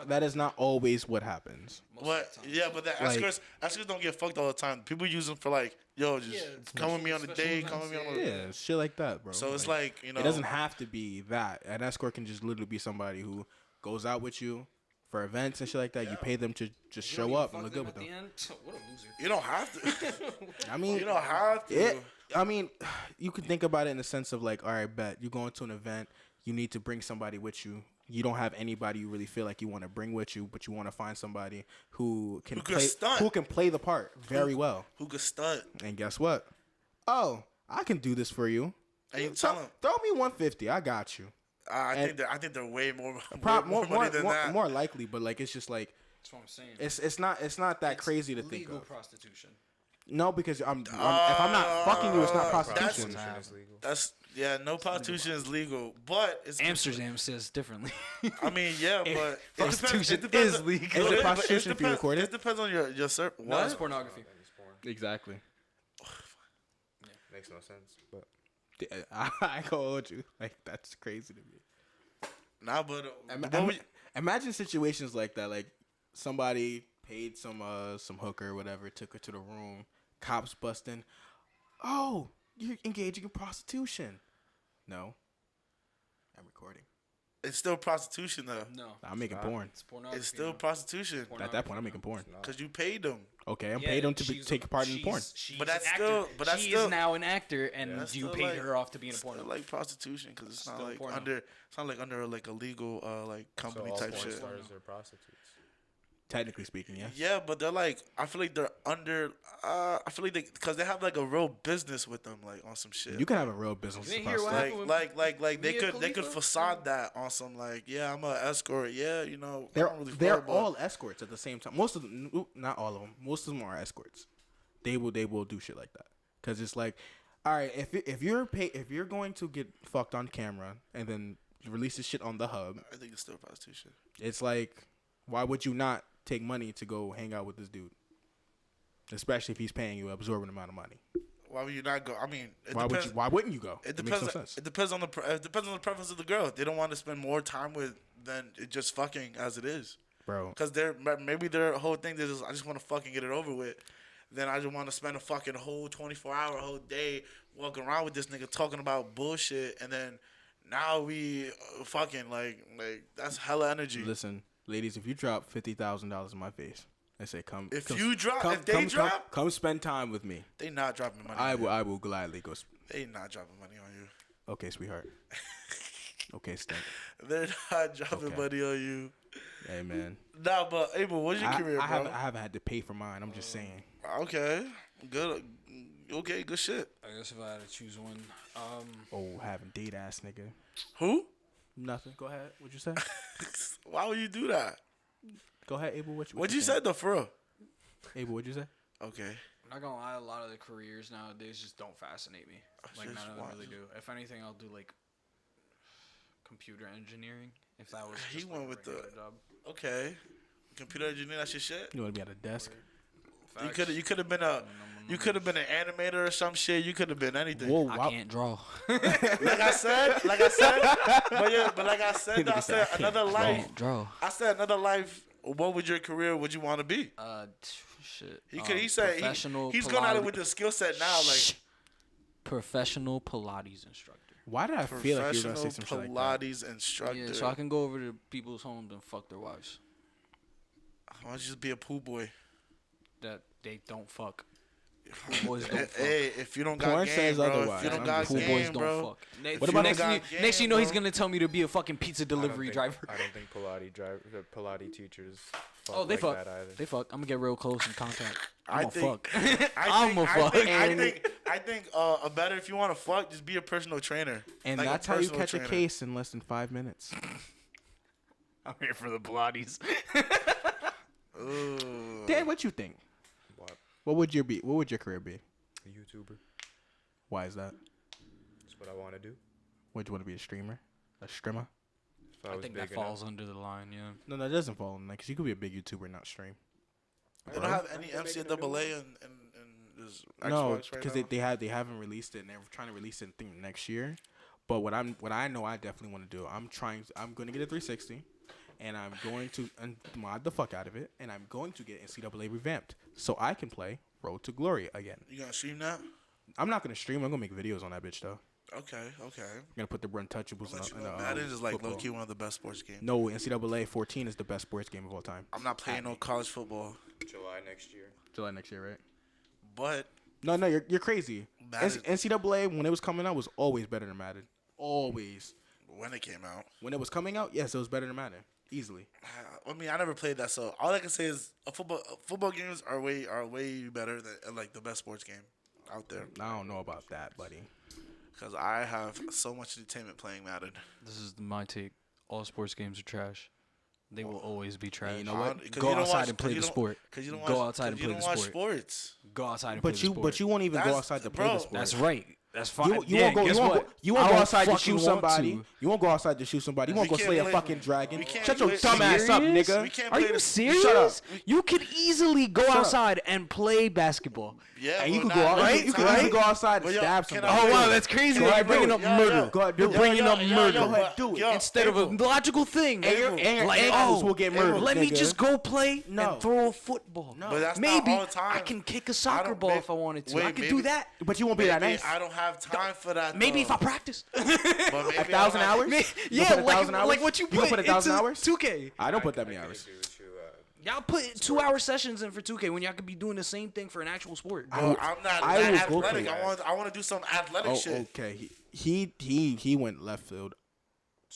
that is suck not always what happens. most of What? the time. Yeah, but the Like- escorts don't get fucked all the time. People use them for like, yo, just come with me on the special date, come with events, me on the. Yeah, shit like that, bro. So it's like, you know, it doesn't have to be that. An escort can just literally be somebody who goes out with you for events and shit like that. You pay them to just You don't show even up and fuck look good with at them. the end? What a loser. you don't have to. I mean, you don't have to. I mean, you could think about it in the sense of like, all right, bet you go into an event, you need to bring somebody with you. You don't have anybody you really feel like you want to bring with you, but you want to find somebody who can play the part very well. Who could stunt? And guess what? Oh, I can do this for you. And you tell them. Throw me 150. I got you. I think they're way more More money than that. more likely, but like it's just like That's what I'm saying. it's not that crazy to think Legal of. prostitution. No, because if I'm not fucking you, it's not prostitution. Prostitution is legal. That's no prostitution is legal, but it's Amsterdam says differently. I mean, yeah, but Prostitution it depends is legal. Is it but prostitution if you depends- record it? It depends on your sir. What? No, it's pornography. Exactly. Makes no sense. But I go hold you. Like that's crazy to me. Nah, but Imagine situations like that. Like somebody paid some hooker or whatever, took her to the room. Cops busting. oh, you're engaging in prostitution. No, I'm recording. It's still prostitution though. No, I'm making porn. it's pornography. It's still no. prostitution At that point, I'm making porn. because you paid them. Okay, I'm Yeah, paid them to she's- take part in porn. she's But an that's actor. still- but that's she still- is now an actor, and That's you still paid like- her off to be in a It's porno. still like prostitution because it's not Still like porno. under. It's not like under like a legal like So company all type porn shit. stars are prostitutes. Technically speaking, yes. Yeah, but they're like. I feel like they're under. I feel like because they have like a real business with them, like on some shit. You can have a real business. You didn't hear what prostitute. happened like they Mia could Khalifa? facade that on some like I'm a escort, I They're don't really they're fuck, but- all escorts at the same time. Most of them, not all of them. Most of them are escorts. They will do shit like that because it's like, all right, if you're going to get fucked on camera and then you release this shit on the hub, I think it's still prostitution. it's like, why would you not take money to go hang out with this dude? Especially if he's paying you an absorbent amount of money. Why would you not go? I mean, it Why depends. wouldn't you go? It Makes depends. no sense. It depends on the preference of the girl. If they don't want to spend more time with than it just fucking as it is. Bro. Because maybe their whole thing is I just want to fucking get it over with. Then I just want to spend a fucking whole 24-hour whole day walking around with this nigga talking about bullshit, and then now we fucking like that's hella energy. Listen, ladies, if you drop $50,000 in my face and say come, If come- you drop- come- if they come- drop- come spend time with me. They not dropping money. I on will you. I will gladly go. They not dropping money on you. Okay, sweetheart. Okay, stink. They're not dropping Okay. money on you. Hey man, Nah, but Abel, what's your career, bro? I haven't had to pay for mine. I'm just saying. Okay, good. Okay, good shit. I guess if I had to choose one, Oh, having date ass nigga. Who? Nothing. Go ahead. What'd you say? Why would you do that? Go ahead, Abel. What'd you say though, for real? Abel, what'd you say? Okay. I'm not gonna lie, a lot of the careers nowadays just don't fascinate me. Like just none of them watch really it. do. If anything, I'll do like computer engineering. If that was He just went like, a with the- regular job. Okay. Computer engineer, that's your shit. You want to be at a desk? You could have been an animator or some shit. You could have been anything. Whoa, I wow. can't draw. Like I said, but like I said, Nigga I said, said "I another can't life. Can't draw. I said another life. What would your career? Would you want to be? Shit. He said Professional he's going at it Pilates- with the skill set now. Like professional Pilates instructor. Why did I feel like you were gonna say professional some shit like that? Pilates instructor. Yeah, so I can go over to people's homes and fuck their wives Why don't you just be a pool boy? that they don't fuck. Pool boys don't fuck. Hey, if you don't got Porn game, says bro. If otherwise. you don't I'm got just Pool saying. boys game, don't bro. fuck. Next, What about next, got thing you, next thing you know, game, he's bro? gonna tell me to be a fucking pizza delivery driver. I don't think Pilates teachers. Fuck Oh, they like fuck. That either. They fuck. I'm gonna get real close in contact. I I'm think- fuck. I I'm a fuck. I think a better if you want to fuck, just be a personal trainer. And Like a that's how you personal catch trainer. a case in less than 5 minutes. I'm here for the Pilates. Ooh. Dan, what you think? What? What would your career be? A YouTuber. Why is that? That's what I want to do. Would you want to be a streamer? A streamer? If I was think big that falls under the line. Yeah. No, that doesn't fall in that because you could be a big YouTuber and not stream. They don't have any NCAA in this Xbox No, right because now? they haven't released it and they're trying to release it next year. But what I know I definitely want to do, I'm going to get a 360, and I'm going to mod the fuck out of it, and I'm going to get NCAA revamped so I can play Road to Glory again. You gonna stream that? I'm not gonna stream. I'm gonna make videos on that bitch though. Okay. I'm gonna put the Untouchables Let you in know, the Madden is like football. low key one of the best sports games. No, NCAA 14 is the best sports game of all time. I'm not playing no college football, July next year. July next year, right? but No, you're crazy. Madden- NCAA when it was coming out was always better than Madden. Always. when it came out, When it was coming out, yes, it was better than Madden. Easily. I mean, I never played that, so all I can say is football games are way better than like the best sports game out there. I don't know about that, buddy. Because I have so much entertainment playing Madden. This is my take. All sports games are trash. They will always be trash. you know what? 'Cause Go you don't outside watch- and play 'cause the you don't- sport. 'cause you don't Go watch- outside and 'cause you play don't the watch sport. sports. Go outside and play But the you sport. but you won't even go That's- outside to play bro, the sport. That's right. That's fine. You won't go. You won't I go don't outside to fucking shoot want somebody. to. You won't go outside to shoot somebody. You won't We go slay a can't fucking play- dragon. we can't Shut your play- dumb ass up, Serious? nigga. We can't Are play you this- serious? Shut up. You could easily go outside and play basketball. Yeah, And you but could go not out. every Right? You could time. easily go outside But and yo, stab can somebody. Oh I- wow, that's crazy. Go You're ahead, bringing do up it. murder. Go ahead, do You're it. bringing up murder. Go ahead, do it. Yo, Instead of a April. logical thing. And your Like, ankles oh, will get murdered. let me nigga. just go play No. and throw a football. No. But that's Maybe not all the time. I can kick a soccer don't- ball may- if I wanted to. wait, I could maybe- do that. But you won't be that Maybe nice. I don't have time for that. Maybe if though. I practice. But maybe I don't 1,000 have- hours? You Yeah, put 1,000 hours? like what you You gonna put put 1,000 into hours? 2K. I don't put that I many can hours. agree with you. Y'all put 2-hour sessions in for 2K when y'all could be doing the same thing for an actual sport. Bro, I'm not I that will go athletic. for that. I want to do some athletic Oh, shit. okay. He went left field.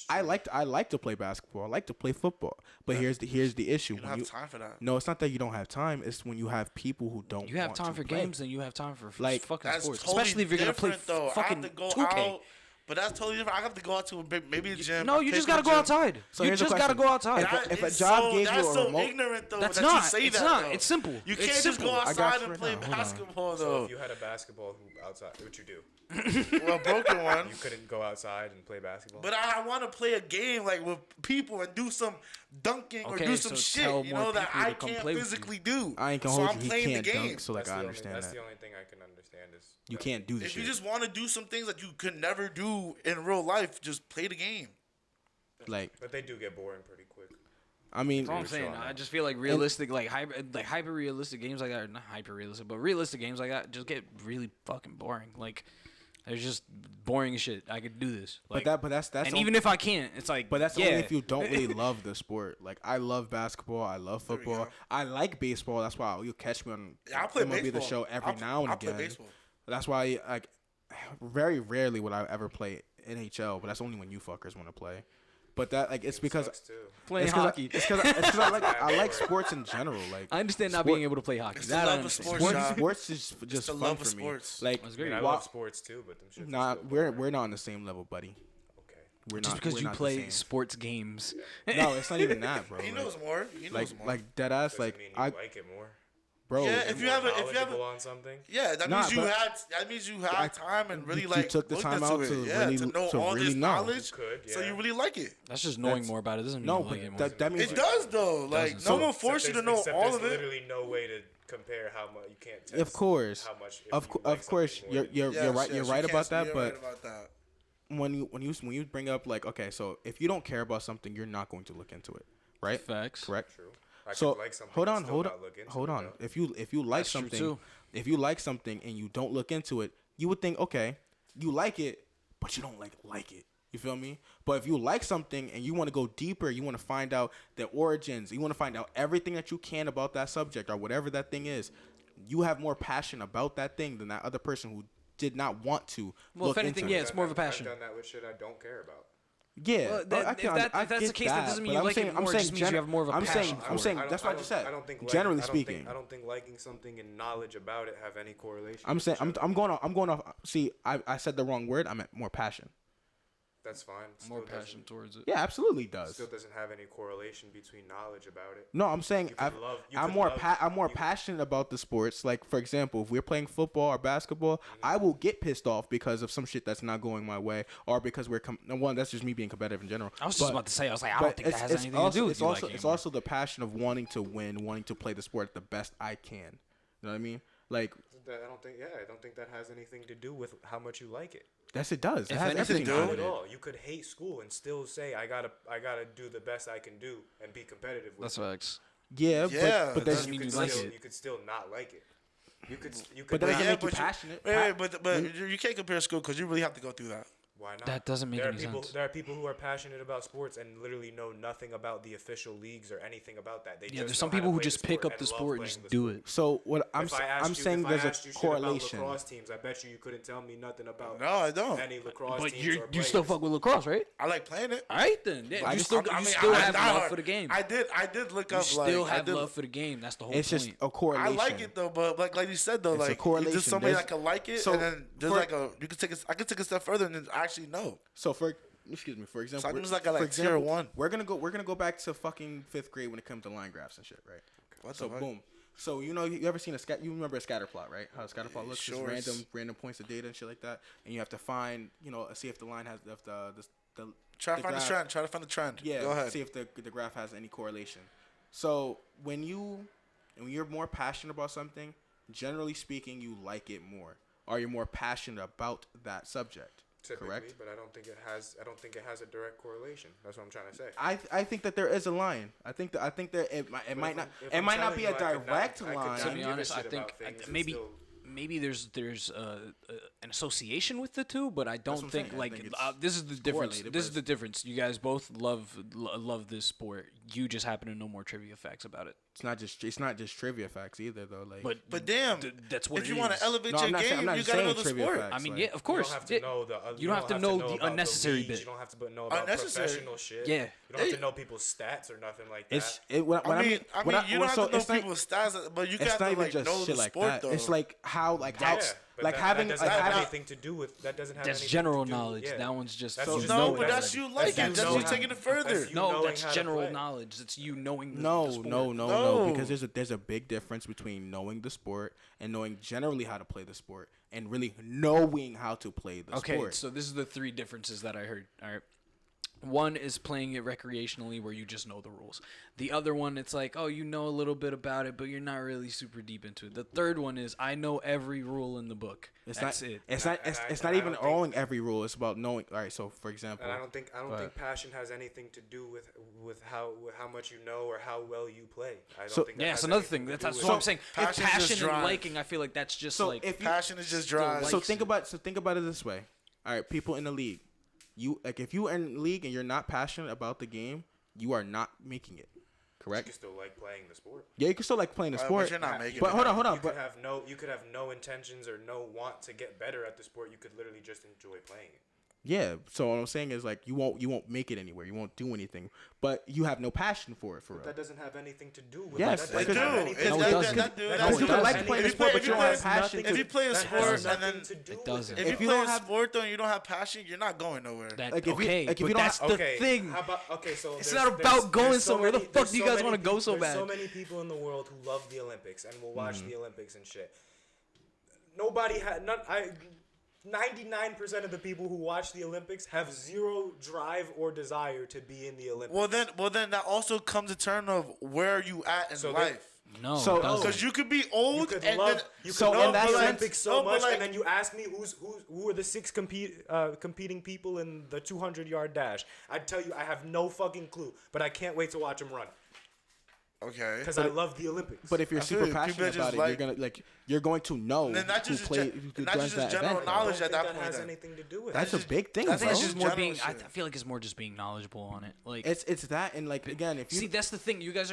I like to play basketball. I like to play football. But here's the issue. You don't have time for that. No, it's not that you don't have time. It's when you have people who don't. You have want time to for play. games, and you have time for Like, fucking That's sports. totally Especially if you're gonna play different, though. I fucking have to go 2K. out, but that's totally different. I have to go out to maybe a gym. No, I you pay just for gotta the go gym. outside. So You here's the just gotta question. go outside. That if a is job so, gave you that's a so remote- ignorant though. That's that not. You say It's that, not. though. It's simple. You It's can't just simple. go I got outside you and right play now. Hold on. basketball So though. if you had a basketball hoop outside, what you do? Well, a broken one. You couldn't go outside and play basketball. But I want to play a game like with people and do some dunking or Okay, do some so tell shit, you more know, that people to I come can't play with you. physically do. I ain't gonna so hold I'm you. He playing can't the game. dunk, so like that's I the only, understand that's that. the only thing I can understand is You can't do the If shit. you just want to do some things that you could never do in real life, just play the game. Like, But they do get boring pretty quick. I mean, That's what I'm saying. I just feel like realistic, like hyper realistic games like that, or not hyper realistic, but realistic games like that just get really fucking boring. Like, it's just boring as shit. I could do this. Like, but that's and even if I can't, it's like, But that's yeah. only if you don't really love the sport. Like, I love basketball. I love we football. go. I like baseball. That's why you'll catch me on Yeah, I play MLB baseball. The Show every now and I again. play baseball. That's why, like, very rarely would I ever play NHL. But that's only when you fuckers want to play. But that, like, it's because Sucks too. playing it's 'cause hockey. It's because I like sports in general. Like, I understand not sport- being able to play hockey. It's the That I love of understand. sports. sports, Sean. sports is just the fun love for of me. sports. Like, That's I mean, great. I while- love sports too, but them shits nah, are still we're boring. not on the same level, buddy. Okay. We're Just not. because we're you not the play same. sports games. No, it's not even that, bro. He Like- knows more. He knows more. like dead ass. Doesn't Like mean you I, like it more. bro. Yeah, if you have a, More if you have knowledgeable a, on something. yeah, that Nah, means you but had, that means you had time and really you like took the looked time into out it. to Yeah, really- to know to all really this know. knowledge, You could, so yeah. you really like it. That's just knowing That's- more about it. Doesn't mean No, you like it but more. that means It does though. Like, Doesn't. no one forced you to know Except all there's of it. literally no way to compare how much you can't test. Of course, How much? if of you like course, something more you're than- you're right. Yes, You're yes, right you about can't- that. you're But right about that. when you bring up like, okay, so if you don't care about something, you're not going to look into it, right? Facts. Correct. True. I So could like something hold and on, still hold on, not look into hold it, on. though. If you like That's true, something, too. if you like something and you don't look into it, you would think, okay, you like it, but you don't like it. You feel me? But if you like something and you want to go deeper, you want to find out the origins, you want to find out everything that you can about that subject or whatever that thing is, you have more passion about that thing than that other person who did not want to Well, look if anything, into yeah, it. it's more of a passion. I've done that with shit I don't care about. Yeah, Well, that- I if can- that- I if that's get the case, that doesn't mean but you I'm like it saying- I'm more, it saying just means you have more of a I'm passion saying, for I'm it. saying I don't- that's what I just said. I don't think Generally I don't think- speaking, I don't think liking something and knowledge about it have any correlation. I'm with saying each other. I'm going off. See, I said the wrong word. I meant more passion. That's fine. More Still passion doesn't- towards it. Yeah, absolutely does. Still doesn't have any correlation between knowledge about it. No, I'm saying You could love- you I'm could more love- I'm more you- passionate about the sports. Like, for example, if we're playing football or basketball, I will get pissed off because of some shit that's not going my way, or because one, that's just me being competitive in general. I was just But- about to say, I was like, I but don't think that has anything also, to do with it's you also liking it's it more. also the passion of wanting to win, wanting to play the sport the best I can. You know what I mean? Like, I don't think. Yeah, I don't think that has anything to do with how much you like it. yes, it does. It If has anything, everything to do. do Not with at it. all. You could hate school and still say I gotta do the best I can do and be competitive with That's it. facts. Yeah, Yeah, but doesn't there's mean You you could like still, it. you could still not like it. You could. but that doesn't Yeah, make you but passionate. Wait, but you can't compare school because you really have to go through that. Why not? That doesn't make there any are people, sense. There are people who are passionate about sports and literally know nothing about the official leagues or anything about that. They Yeah, just there's some know how to people who play just the pick up and the love sport and playing just the do sport. it. So what I'm If I asked I'm you- saying if I there's asked a you shit about correlation. lacrosse teams, I bet you couldn't tell me nothing about No, I don't. any lacrosse But teams you or you still players. fuck with lacrosse, right? I like playing it. All right then. Yeah, you still I you mean, still I- have I- love for the game. I did look You up. still like, I have did, love for the game. That's the whole It's point. just a I correlation. like it though, but like you said though, It's a like correlation. there's somebody There's- that can like it, so and then there's for- like you can take I could take a step further and then actually know. So for example, I'm just like a, for like, tier example, one. We're gonna go back to fucking 5th grade when it comes to line graphs and shit, right? What So the fuck? boom. So you ever seen you remember a scatter plot, right? How a scatter plot looks, Sure. just random points of data and shit like that, and you have to find, see if the line has if the Try to find the graph- trend. Try to find the trend. Yeah, Go ahead. see if the graph has any correlation. So when you're more passionate about something, generally speaking, you like it more, or you're more passionate about that subject. Typically, Correct. but I don't think it has a direct correlation. That's what I'm trying to say. I think that there is a line. I think that it might not If it I'm might not telling be you a I could not- direct I could line. not To be give a honest, I shit think about things, it's maybe still- maybe there's an association with the two, but I what don't I'm think saying. I like think it's this is the difference. correlated, This but is the difference. You guys both love this sport. You just happen to know more trivia facts about it. It's not just trivia facts either though. Like, But damn, that's what if it you want is. to elevate No, I'm your not saying- I'm game, not you just gotta know saying the trivia sport. facts. I mean, like- yeah, of course. You don't have to Yeah. know the. You don't have to know the about unnecessary leagues, bit. You don't have to know about Unnecessary. professional shit. Yeah. You don't have to know people's stats or nothing like that. it's it. When I mean, when you don't have so to know it's not- people's stats, but you It's have not to even like just know shit the like sport that. though. It's like how yeah, but like that, having that like doesn't have having anything to do with that. Doesn't have That's anything general to do, knowledge. Yeah. That one's just That's you just know no, it but that's already. you like That's it. That's you you know taking how- it further. that's you No, knowing that's how to general play. knowledge. That's you knowing the no, sport. no, No. because there's a big difference between knowing the sport and knowing generally how to play the sport and really knowing how to play the Okay, sport. so this is the three differences that I heard. All right. One is playing it recreationally where you just know the rules. The other one, it's like, oh, you know a little bit about it, but you're not really super deep into it. The third one is I know every rule in the book. That's it. It's And not. I- It's, and it's I- not and I even don't think- knowing every rule. It's about knowing. All right. So for example, And I don't think passion has anything to do with how much you know or how well you play. I don't So- think that Yeah, has it's another anything thing. to That's do what with I'm saying. If passion is just passion and drive. liking, I feel like that's just so like if you, Passion is just drive. so likes think it. about it this way. All right, people in the league, if you are in the league and you're not passionate about the game, you are not making it. You Correct? can still like playing the sport. Yeah, you can still like playing the But sport. you're not making But it. hold on. You could have no intentions or no want to get better at the sport. You could literally just enjoy playing it. Yeah. So what I'm saying is like you won't make it anywhere. You won't do anything. But you have no passion for it for real. That doesn't have anything to do with Yes, it. That It doesn't do. have It anything No, to it do- doesn't. That do. That That You do. can like has playing the anything- sport, but if you don't play- have passion. If you play a that has sport and nothing then to do It with doesn't. if If you you play don't a have- sport though and you don't have passion, you're not going nowhere. that. Like, if you- Okay, like, if you but don't that's have- the Okay, thing. How about so It's there's- not about going there's so somewhere. The many- fuck there's do you so guys many wanna go peop- so There's so bad? many people in the world who love the Olympics and will watch the Olympics and shit. Nobody had none. 99% of the people who watch the Olympics have zero drive or desire to be in the Olympics. Well then that also comes a turn of where you at in So life. No, So- it doesn't. Because you could be you old could and love then you could So, in love that the sense- Olympics so No, but much, like- and then you ask me who are the six competing people in the 200-yard dash. I'd tell you I have no fucking clue, but I can't wait to watch them run okay. because I love the Olympics. But if you're I feel super you. People passionate just about it, you're going to know And then not who just played, gen- who not runs just that general event. I knowledge don't at think that that point has then. anything to do with That's it. a big thing, I I think bro. think it's just just more general being. I shit. feel like it's more just being knowledgeable on it. Like It's that and like again, if you see, that's the thing. You guys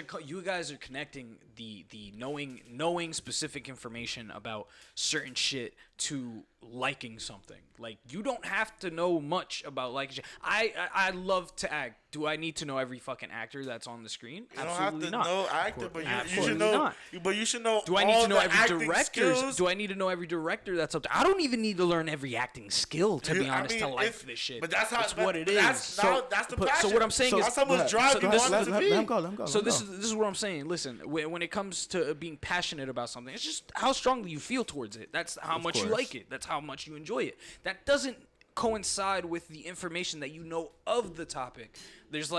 are connecting the knowing specific information about certain shit to liking something. Like you don't have to know much about liking shit. I love to act. Do I need to know every fucking actor that's on the screen? You don't Absolutely have to not. know actor, but you Absolutely should know. not. But you should know. Do I need all to know the every acting director? skills. Do I need to know every director that's up there? I don't even need to learn every acting skill to be I honest mean, to like if- this shit. But that's how. That's what it is. That's the but- passion. so what I'm saying is- that's how much drive so you this- want it to let be. him go. Let him go. So let him this go. is what I'm saying. Listen, when it comes to being passionate about something, it's just how strongly you feel towards it. That's how much you course. like it. That's how much you enjoy it. That doesn't coincide with the information that you know of the topic. There's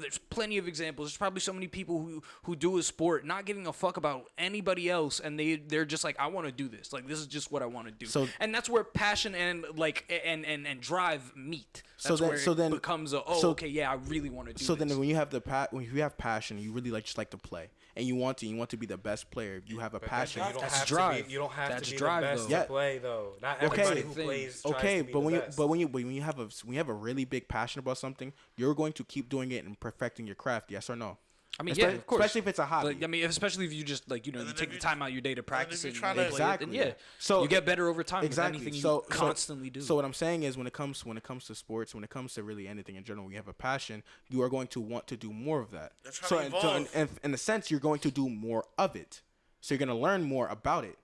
there's plenty of examples. There's probably so many people who do a sport not giving a fuck about anybody else, and they're just like, I want to do this. Like this is just what I want to do. So- and that's where passion and and drive meet. That's So then- where so it then- becomes okay, yeah, I really want to do So this. then when you have when you have passion, you really just like to play, and you want to be the best player. You have a passion. You don't That's have drive. to be. You don't have That's to be drive, the best though. Yeah. to play, though. Not Okay. everybody who Thing. plays tries Okay, to be but the when best. you have a really big passion about something, you're going to keep doing it and perfecting your craft. Yes or no? I mean, Espe- yeah, of course. especially if it's a hobby. Like, I mean, especially if you just you then take if the you- time out your day to practice you're it. trying and to- play it, Exactly. then yeah. So you get better over time exactly. with anything So you constantly do. So what I'm saying is, when it comes to sports, when it comes to really anything in general, you have a passion. You are going to want to do more of that. They're trying So, to in, evolve. in a sense, you're going to do more of it. So you're going to learn more about it.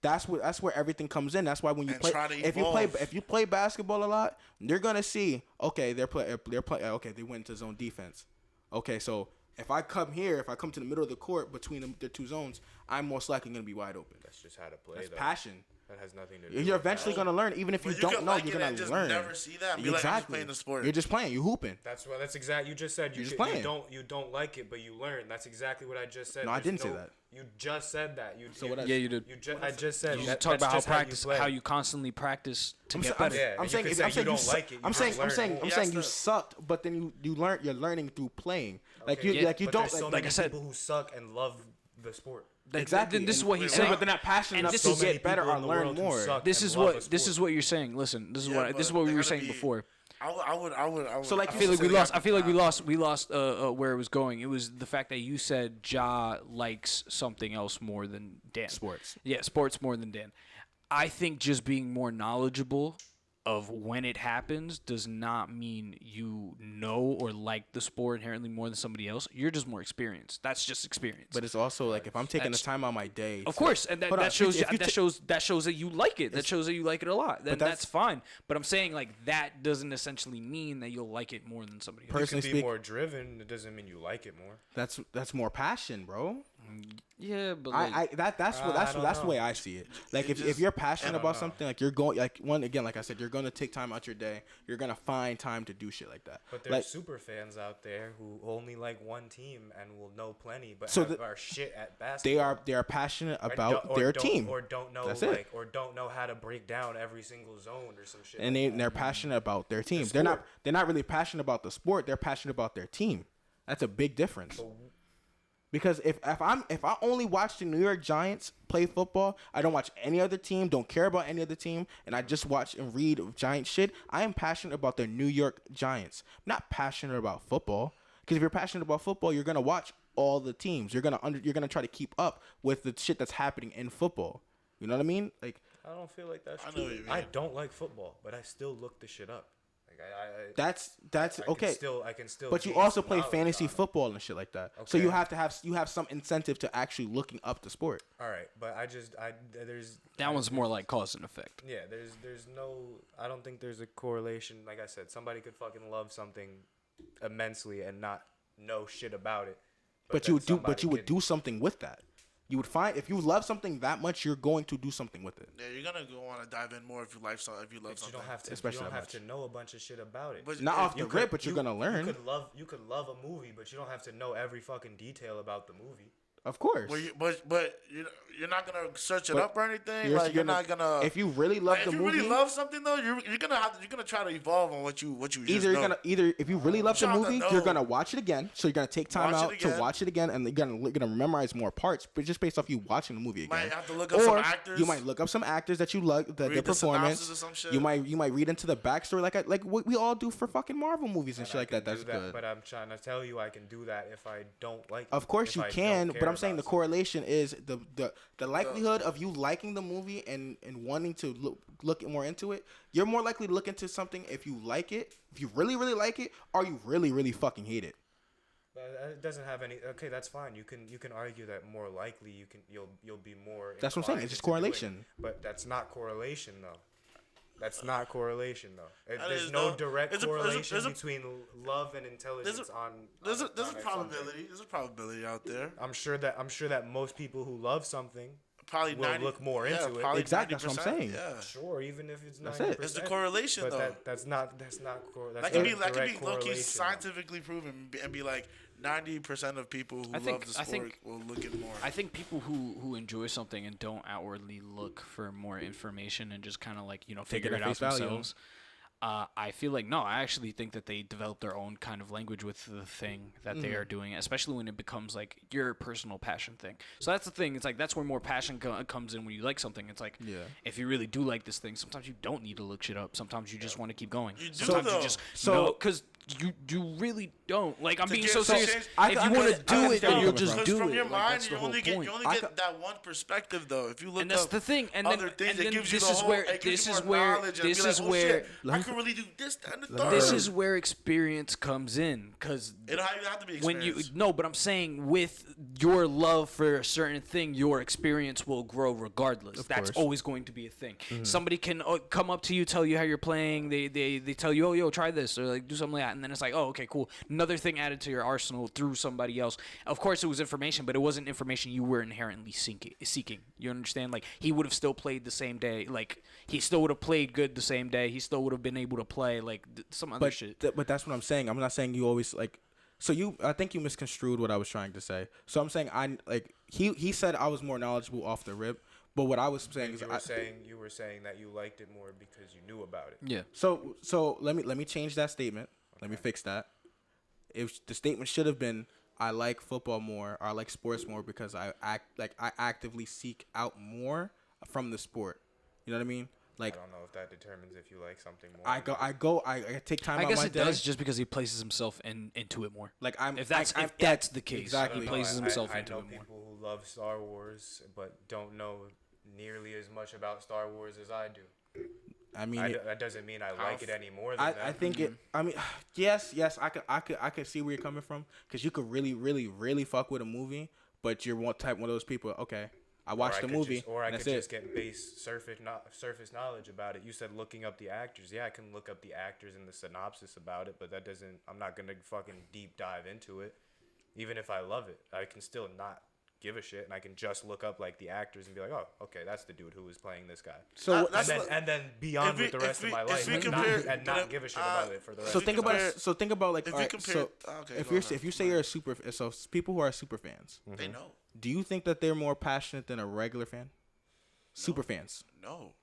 That's where everything comes in. That's why when you And play, try to if you play basketball a lot, you're gonna see, okay, okay, they went into zone defense. Okay, so If I come to the middle of the court between the two zones, I'm most likely going to be wide open. That's just how to play. That's though. passion. That has nothing to do. You're eventually going to learn. Even if you don't know, you're going to learn. Never see that. And be like, I'm just playing the sport. You're just playing. You're hooping. That's exactly. You just said You're just playing. You don't like it, but you learn. That's exactly what I just said. No, I didn't say that. You just said that. Yeah, you did. I just said. You that, talk about that's how you constantly practice to get I'm better. Yeah, I'm saying you if could I'm say saying you you don't su- like it, I'm you saying just I'm saying learn. I'm saying you sucked, but then you learn. You're learning through playing. Like you Okay, like you but don't there's so like many I said- people who suck and love the sport. exactly. This is what he's Yeah, saying. but they're not passionate And enough this to is- get better people or in the learn world who more. suck This and is love what the this is sport. what you're saying. Listen, this is Yeah, this is but what we they're were gonna saying be- before. I would. So, like, I feel like we lost. I feel like we lost where it was going. It was the fact that you said Ja likes something else more than Dan. Sports. Yeah, sports more than Dan. I think just being more knowledgeable of when it happens does not mean you know or like the sport inherently more than somebody else. You're just more experienced. That's just experience. But it's also like if I'm taking the That's- time out of my day. Of course, and Hold on, that shows if you that shows that you like it. That shows that you like it a lot. Then that's- that's fine. But I'm saying like that doesn't essentially mean that you'll like it more than somebody else. Personally You can be speak- more driven. It doesn't mean you like it more. That's more passion, bro. Yeah, but like, That's don't the know. way I see it. Like if you're passionate about something, like you're going like like I said, you're gonna take time out your day. You're gonna find time to do shit like that. But there's like, super fans out there who only like one team and will know plenty, but So are shit at basketball. they are passionate Or about don't- or their don't- team, or don't know That's it. or don't know how to break down every single zone or some shit. and like that. they're passionate about their team. sport. They're not really passionate about the sport. They're passionate about their team. That's a big difference. Because if I only watch the New York Giants play football, I don't watch any other team, don't care about any other team, and I just watch and read Giant shit, I am passionate about the New York Giants. I'm not passionate about football. Because if you're passionate about football, you're gonna watch all the teams. You're gonna try to keep up with the shit that's happening in football. You know what I mean? Like I don't feel like that's I know true. what you mean. I don't like football, but I still look the shit up. Like that's I okay. I can still. But you gain also some play knowledge fantasy on it. football and shit like that. So you Okay. have some incentive to actually looking up the sport. All right, but there's that one's more like cause and effect. Yeah, there's no. I don't think there's a correlation. Like I said, somebody could fucking love something immensely and not know shit about it. But you would do something with that. You would find if you love something that much, you're going to do something with it. Yeah, you're gonna want to dive in more if you like something. If you love But you something. don't have to. Especially you don't that have to know a bunch of shit about it. But Not if off the you rip, but you're gonna learn. You could love a movie, but you don't have to know every fucking detail about the movie. Of course. But you're not gonna search it But up or anything. You're Like you're not gonna. If you really love like, the if you movie, really love something though, you're gonna try to evolve on what you either if you really love the Trying to movie, know. you're gonna watch it again. So you're gonna take time Watch it out to again. watch it again, and you're gonna memorize more parts. But just based off you watching the movie again, Might have to look up some or actors. you might look up some actors that you like, their Read the performance. synopsis or some shit. You might read into the backstory, like what we all do for fucking Marvel movies and shit like that. That's good. But I'm trying to tell you, I can do that if I don't like. Of course if you I don't can, care but I'm saying the about correlation is the likelihood of you liking the movie and wanting to look more into it. You're more likely to look into something if you like it, if you really like it, or you really fucking hate it. But it doesn't have any. Okay, that's fine. You can argue that more likely you'll be more. That's what I'm saying. inclined It's just into doing correlation. it. But that's not correlation though. That's not correlation though. That There's is, no though. direct There's a- correlation there's a- between love and intelligence on. There's a on something. probability. There's a probability out there. I'm sure that most people who love something Probably will 90, look more into it. probably Exactly, that's what I'm 90%, saying. Yeah. Sure, even if it's 90%. That's it. It's the correlation, but though. that's not That could be low-key scientifically proven and be like 90% of people who love the sport will look at more. I think people who enjoy something and don't outwardly look for more information and just kind of like figure it out themselves. I feel like no. I actually think that they develop their own kind of language with the thing that they are doing, especially when it becomes like your personal passion thing. So that's the thing. It's like that's where more passion comes in when you like something. It's like if you really do like this thing, sometimes you don't need to look shit up. Sometimes you just want to keep going. You do, Sometimes though. you just So- because you really don't. Like I'm being get so so serious. serious- If you want to do it, then understand you'll where just you're do from it. your Like, mind, that's the you whole only point. get that one perspective though. If you look And that's up the thing. And other then, things, and it then gives you this the is whole. where It gives this you is more where knowledge and be this like, is oh, where shit, I can really do this, that, and the third. this is where experience comes in, because It don't even have to be when experience. but I'm saying with your love for a certain thing, your experience will grow regardless. That's course. always going to be a thing. Somebody can come up to you, tell you how you're playing. They tell you, oh, yo, try this, or like do something like that, and then it's like, oh, okay, cool. Another thing added to your arsenal through somebody else. Of course, it was information, but it wasn't information you were inherently seeking. You understand? Like, he would have still played the same day. Like, he still would have played good the same day. He still would have been able to play, like, some other shit. But that's what I'm saying. I'm not saying you always, like... So I think you misconstrued what I was trying to say. So I'm saying he said I was more knowledgeable off the rip, but what I was saying is you were saying that you liked it more because you knew about it. Yeah. So let me change that statement. Okay. Let me fix that. If the statement should have been I like football more, or I like sports more because I actively seek out more from the sport. You know what I mean? Like, I don't know if that determines if you like something more. I take time out my day. I guess it does just because he places himself into it more. Like, if that's the case, exactly. he places himself into I it know more. people who love Star Wars but don't know nearly as much about Star Wars as I do. I mean, that doesn't mean I like it any more than that. I think it. I mean, yes, I could see where you're coming from because you could really, really, really fuck with a movie, but you're one of those people. Okay, I watched the movie, or I and could that's just get base surface knowledge about it. You said looking up the actors. Yeah, I can look up the actors and the synopsis about it, but that doesn't. I'm not gonna fucking deep dive into it. Even if I love it, I can still not give a shit, and I can just look up like the actors and be like, oh, okay, that's the dude who was playing this guy. So and then beyond with the rest of my life, and not give a shit about it for the rest. So think about like, if all you right, compare, so okay, if you say you're a super, so people who are super fans, they know. do you think that they're more passionate than a regular fan? Super fans. No.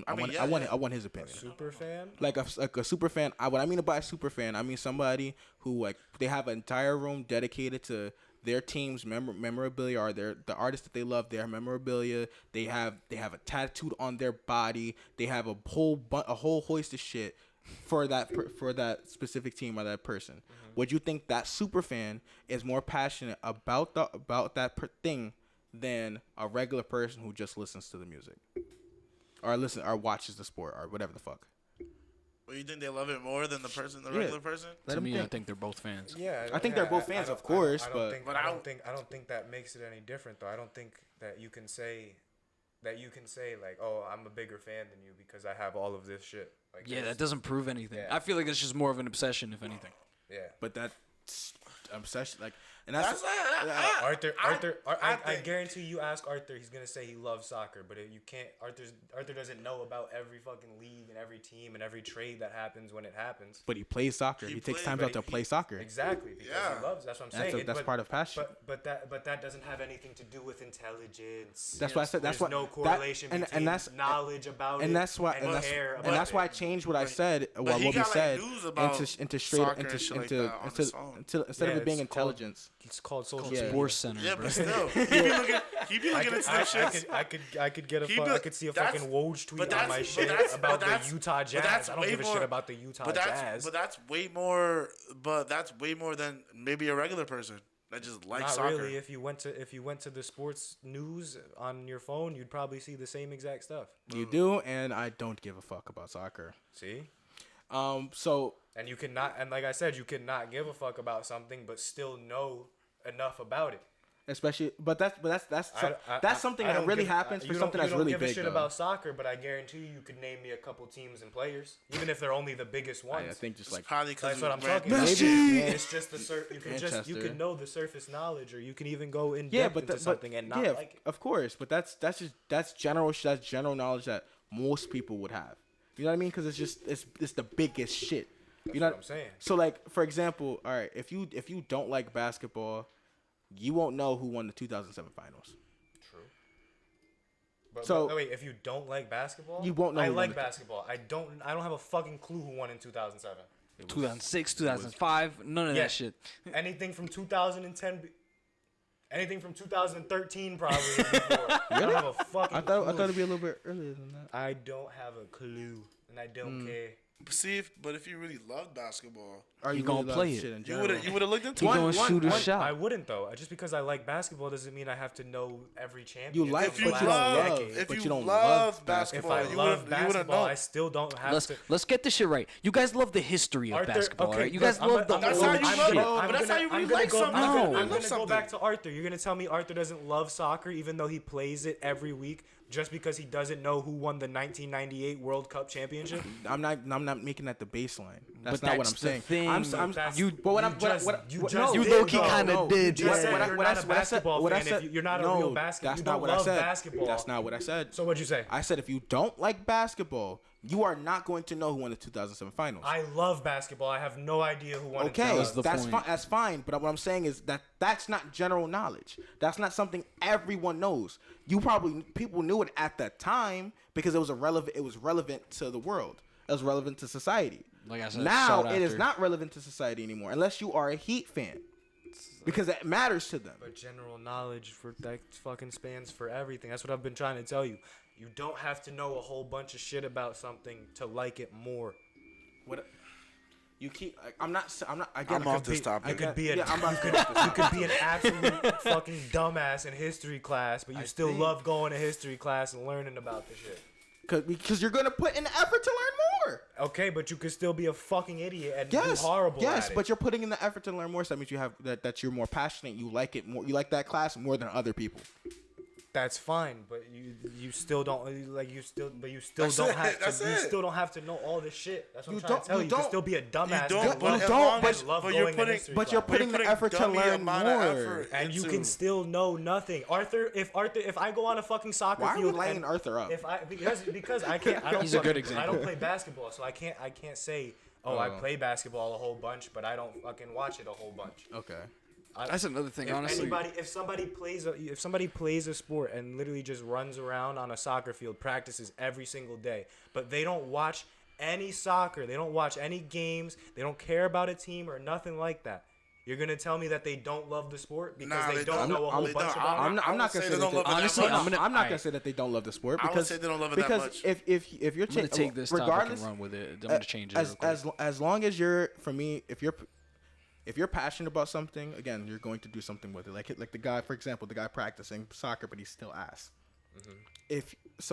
I want his opinion. Super fan? Like a super fan. What I mean by a super fan, I mean somebody who like they have an entire room dedicated to their team's memorabilia or the artists that they love, their memorabilia. They have a tattooed on their body. They have a whole hoist of shit for that specific team or that person. Mm-hmm. Would you think that super fan is more passionate about that thing than a regular person who just listens to the music or watches the sport or whatever the fuck? Well, you think they love it more than the regular person? To me, I think they're both fans. Yeah, I think they're both fans, of course, but I don't think that makes it any different though. I don't think that you can say like, oh, I'm a bigger fan than you because I have all of this shit. Like, yeah, that doesn't prove anything. Yeah. I feel like it's just more of an obsession, if anything. Yeah, but that's obsession, like, and that's Arthur. I guarantee you ask Arthur, he's gonna say he loves soccer, but you can't. Arthur doesn't know about every fucking league and every team and every trade that happens when it happens. But he plays soccer. He takes time out to play soccer. Exactly, because he loves. That's what I'm saying. That's part of passion. But that doesn't have anything to do with intelligence. That's why I said. That's There's why no correlation between that's knowledge about and it. That's why. And that's why I changed what I said. What we said into straight into instead of it being intelligence. It's called social Sports Center. Yeah, bro. but still, he be looking at stuff shits. I could see a fucking Woj tweet on my shit about the Utah Jazz. I don't give a shit about the Utah Jazz. But that's way more. But that's way more than maybe a regular person that just likes soccer. Not really. If you went to the sports news on your phone, you'd probably see the same exact stuff. You do, and I don't give a fuck about soccer. See. So. And you cannot, and like I said, you cannot give a fuck about something, but still know enough about it. Especially, that's something that really happens for something that's really big. You don't give a shit about soccer, but I guarantee you could name me a couple teams and players, even if they're only the biggest ones. I think just like probably that's what I'm talking about. It's just you can know the surface knowledge, or you can even go in depth into something and not like it. Of course, but that's general knowledge that most people would have. You know what I mean? Because it's the biggest shit. That's what I'm saying. So, like, for example, all right, if you don't like basketball, you won't know who won the 2007 finals. True. But wait, if you don't like basketball, you won't know. I like basketball. I don't have a fucking clue who won in 2007. 2006, 2005, none of that shit. Anything from 2010. Anything from 2013 probably. Before. I don't have a fucking clue. I thought it'd be a little bit earlier than that. I don't have a clue, and I don't care. But if you really love basketball, are you gonna play it? You would have looked into it. You gonna shoot a shot? I wouldn't though. Just because I like basketball doesn't mean I have to know every champion. You like, but you don't love. If you don't love basketball, if I love basketball, I still don't have to. Let's get this shit right. You guys love the history of basketball, right? You guys love the old shit. But that's how you really like something. I'm gonna go back to Arthur. You're gonna tell me Arthur doesn't love soccer even though he plays it every week. just because he doesn't know who won the 1998 World Cup championship? I'm not making that the baseline. That's But not what that's I'm the saying. thing. You low-key kinda did, You just yeah. said you're not a basketball fan if you're not a real basketball. That's You not don't what I love said. basketball. That's not what I said. So what'd you say? I said if you don't like basketball, you are not going to know who won the 2007 finals. I love basketball. I have no idea who won. Okay, That's the that's point. fine. That's fine. But what I'm saying is that's not general knowledge. That's not something everyone knows. People knew it at that time because it was relevant. It was relevant to the world. It was relevant to society. Like I said, now sought it is after. not relevant to society anymore unless you are a Heat fan, because it matters to them. But general knowledge for that fucking spans for everything. That's what I've been trying to tell you. You don't have to know a whole bunch of shit about something to like it more. What you keep? I'm not. Again, I'm off this topic. You could be Yeah, I'm about to you could be an absolute fucking dumbass in history class, but you still love going to history class and learning about the shit. because you're gonna put in the effort to learn more. Okay, but you could still be a fucking idiot and Yes, do horrible yes, at it. but you're putting in the effort to learn more. So that means you have that you're more passionate. You like it more. You like that class more than other people. That's fine, but you still don't you still That's don't it, have that's to you it. still don't have to know all this shit. That's what You I'm trying don't- to tell you you. You can don't- still be a dumbass. You don't, and but love as don't, long but- as love but you're going to putting, history but you're class. putting the effort to dummy learn amount of more. effort And you into- can still know nothing. If I go on a fucking soccer Why are we field, laying and Arthur up? If I because I can't. I don't He's a good I example. don't play basketball, so I can't say, oh, I play basketball a whole bunch, but I don't fucking watch it a whole bunch. Okay. That's another thing, honestly. If somebody plays a sport and literally just runs around on a soccer field, practices every single day, but they don't watch any soccer, they don't watch any games, they don't care about a team or nothing like that. You're gonna tell me that they don't love the sport because Nah, they they don't don't. know a whole They bunch don't. about it? I'm not I gonna would say say that they don't love it that Honestly, much. I'm not I- gonna say that they don't love the sport I would because say they don't love it that because much. if you're I'm gonna take this topic regardless, and run with it. I'm gonna change it. as real quick. as long as you're, for me, if you're passionate about something, again, you're going to do something with it. Like the guy, for example, the guy practicing soccer, but he's still ass.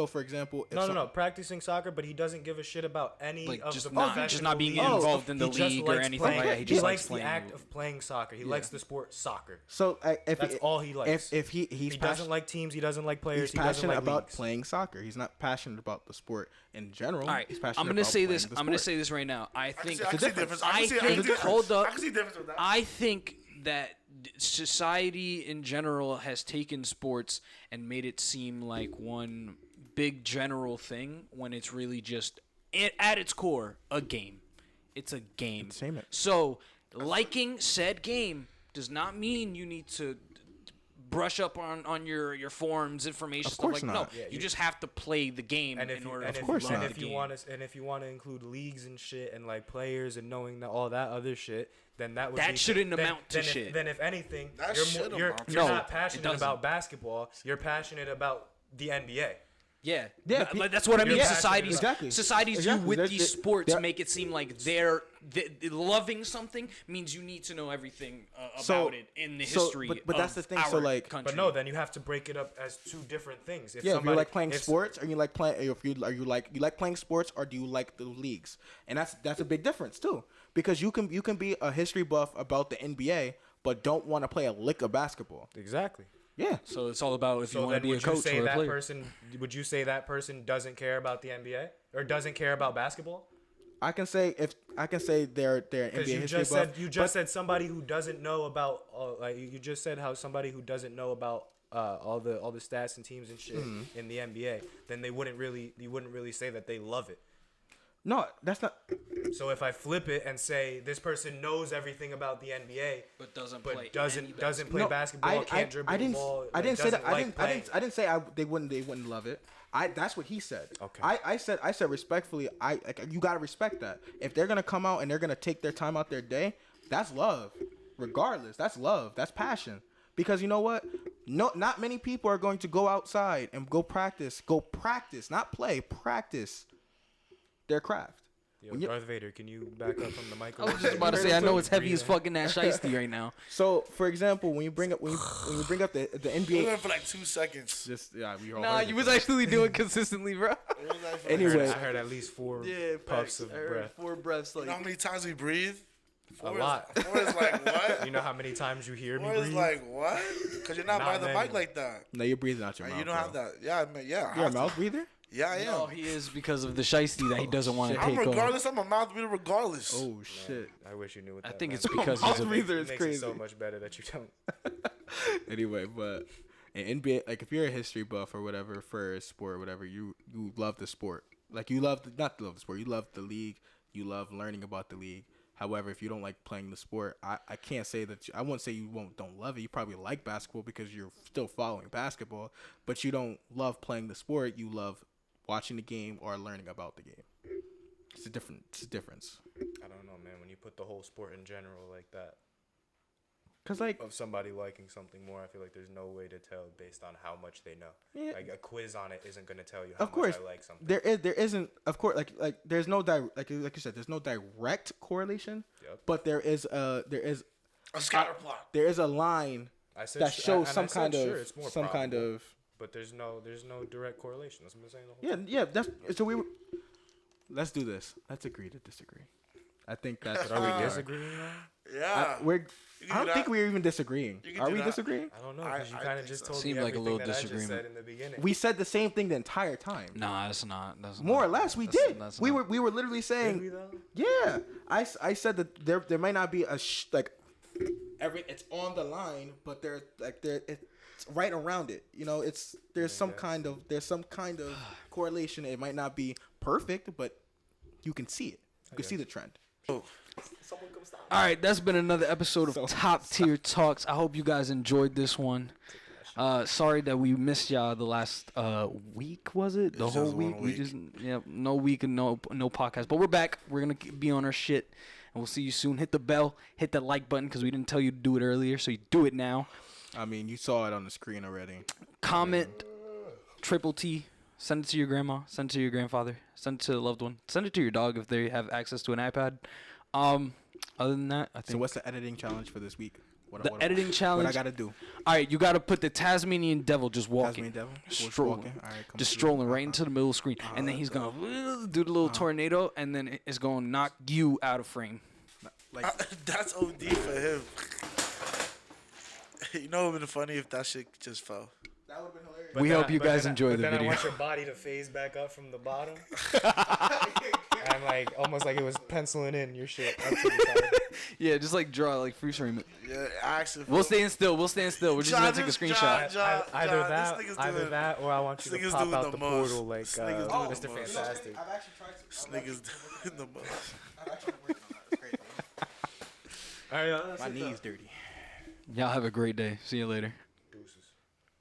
For example, if No, practicing soccer, but he doesn't give a shit about any Like, of just the not- professional just not being leagues. involved in the He just league or likes anything playing- like that. He He just likes likes the playing. act of playing soccer. He likes the sport soccer. So if That's all he likes. If he's He doesn't passionate, like teams. He doesn't like players. he's He doesn't passionate like about leagues. playing soccer. He's not passionate about the sport in general. All right, He's passionate I'm gonna about say playing this. the I'm gonna sport. say this right now. I think I can see difference. I can see difference. hold up. I can see difference with that. I think that society in general has taken sports and made it seem like one big general thing when it's really just at its core a game. It's a game. Entertainment. So liking said game does not mean you need to brush up on your forms, information, stuff course like not. no. You just have to play the game And in if you, order and to if course you, love not. and the if you game. want to and if you want to include leagues and shit and like players and knowing that all that other shit, then that would That be, shouldn't then, amount to then shit. Then if anything, That you're should more, you're, amount to you're shit. not No, passionate it doesn't. about basketball. You're passionate about the NBA. Yeah, Yeah, but that's what I mean. Yeah, society's exactly. society's Exactly. view with There's- these sports there- make it seem like they're loving something means you need to know everything about So- it in the so- history. but that's of the thing, Our so, like- country. But no, then you have to break it up as two different things. If Yeah, if somebody, you like playing if- sports, or you like playing, if you like playing sports, or do you like the leagues? And that's a big difference too, because you can be a history buff about the NBA, but don't want to play a lick of basketball. Exactly. Yeah, So it's all about if you So want to then be a would you coach say or a that player. person? Would you say that person doesn't care about the NBA or doesn't care about basketball? I can say they're an Because NBA you history just buff. said said somebody who doesn't know about you just said how somebody who doesn't know about all the stats and teams and shit Mm-hmm. in the NBA, then you wouldn't really say that they love it. No, that's not. So if I flip it and say this person knows everything about the NBA but doesn't but play doesn't play No, basketball, can't dribble I didn't. the ball, I didn't say that. doesn't like playing. I didn't say they wouldn't love it. That's what he said. Okay. I said respectfully. You gotta respect that. If they're gonna come out and they're gonna take their time out their day, that's love. Regardless, that's love. That's passion. Because you know what? No, not many people are going to go outside and go practice, not play, practice their craft. Yo, When you- Darth Vader, can you back up from the I microphone? was just about to say, I know it's heavy as fucking that shiesty right now. So, for example, when you bring up the We NBA, went for like 2 seconds. just we all Nah, heard you it. was actually doing consistently, bro. It was like for Anyway. I heard at least four puffs of breath. 4 breaths. you know how many times we breathe? A lot. Four is like what? You know how many times you hear me Four is breathe? like what? Because you're not by Not the many. mic like that. No, you're breathing out your mouth. You don't have that. Yeah, I mean, yeah. I You're a have to. mouth breather? Yeah, I am. No, he is because of the shiesty that he doesn't want to shit. I'm take on. regardless. I'm a mouth breather regardless. Oh shit. I wish you knew what I that think meant. it's because Mouth he's a breather It is makes it so crazy. much better that you don't. Anyway, but in NBA, like if you're a history buff or whatever for a sport or whatever, you love the sport. Like you love not love the sport. You love the league. You love learning about the league. However, if you don't like playing the sport, I can't say that. I wouldn't say you don't love it. You probably like basketball because you're still following basketball, but you don't love playing the sport. You love watching the game or learning about the game. It's a difference. I don't know, man. When you put the whole sport in general like that, Cause like of somebody liking something more, I feel like there's no way to tell based on how much they know. Yeah. Like a quiz on it isn't gonna tell you how of course much I like something. there isn't of course like there's no like you said there's no direct correlation, Yep. but there is A scatter plot. there is a line I said that shows and some I said kind sure, of it's more some kind probable, of But there's no direct correlation. That's what I'm saying. The whole yeah that's so let's do this. Let's agree to disagree. I think that's Are we disagreeing now? Yeah. I don't think we're even disagreeing. You can Are do we that. disagreeing? I don't know I- because you I kind of think just so. told Seemed me like a everything little that I just disagreement. said in the beginning. We said the same thing the entire time. Nah, that's not. That's More not. or less, we That's- did. that's We not. were literally saying, Did we though? yeah. I said that there might not be a like it's on the line, but it's right around it. You know, there's some kind of correlation. It might not be perfect, but you can see it. You can see the trend. All right, that's been another episode of Top Tier Talks. I hope you guys enjoyed this one. Sorry that we missed y'all the last week. Was it the It's whole just week? one We week. just no week and no podcast. But we're back. We're gonna be on our shit, and we'll see you soon. Hit the bell, hit that like button because we didn't tell you to do it earlier, so you do it now. I mean, you saw it on the screen already. Comment, Triple T. Send it to your grandma. Send it to your grandfather. Send it to a loved one. Send it to your dog if they have access to an iPad. Other than that, I think So what's the editing challenge for this week? the editing challenge. What I gotta do? All right, you got to put the Tasmanian devil just walking. Tasmanian devil? Just Strolling. walking? All right, come Just through. strolling right into the middle of the screen. And then he's going to do the little tornado, and then it's going to knock you out of frame. Like That's OD for him. You know it would have been funny if that shit just fell. that would have been hilarious. We hope you guys enjoy the Then video. I want your body to phase back up from the bottom. And like almost like it was penciling in your shit up to the side. Yeah, just like draw, like freeze frame it. Yeah, actually. We'll stand still. We're just going to take a screenshot. Either that, or I want you This to nigga's pop doing out the the most. portal like This nigga's doing Mr. the most. Fantastic. I've actually tried to. This nigga's doing the most. I've actually been working on that. It's crazy. All right, My knee's dirty. Y'all have a great day. See you later.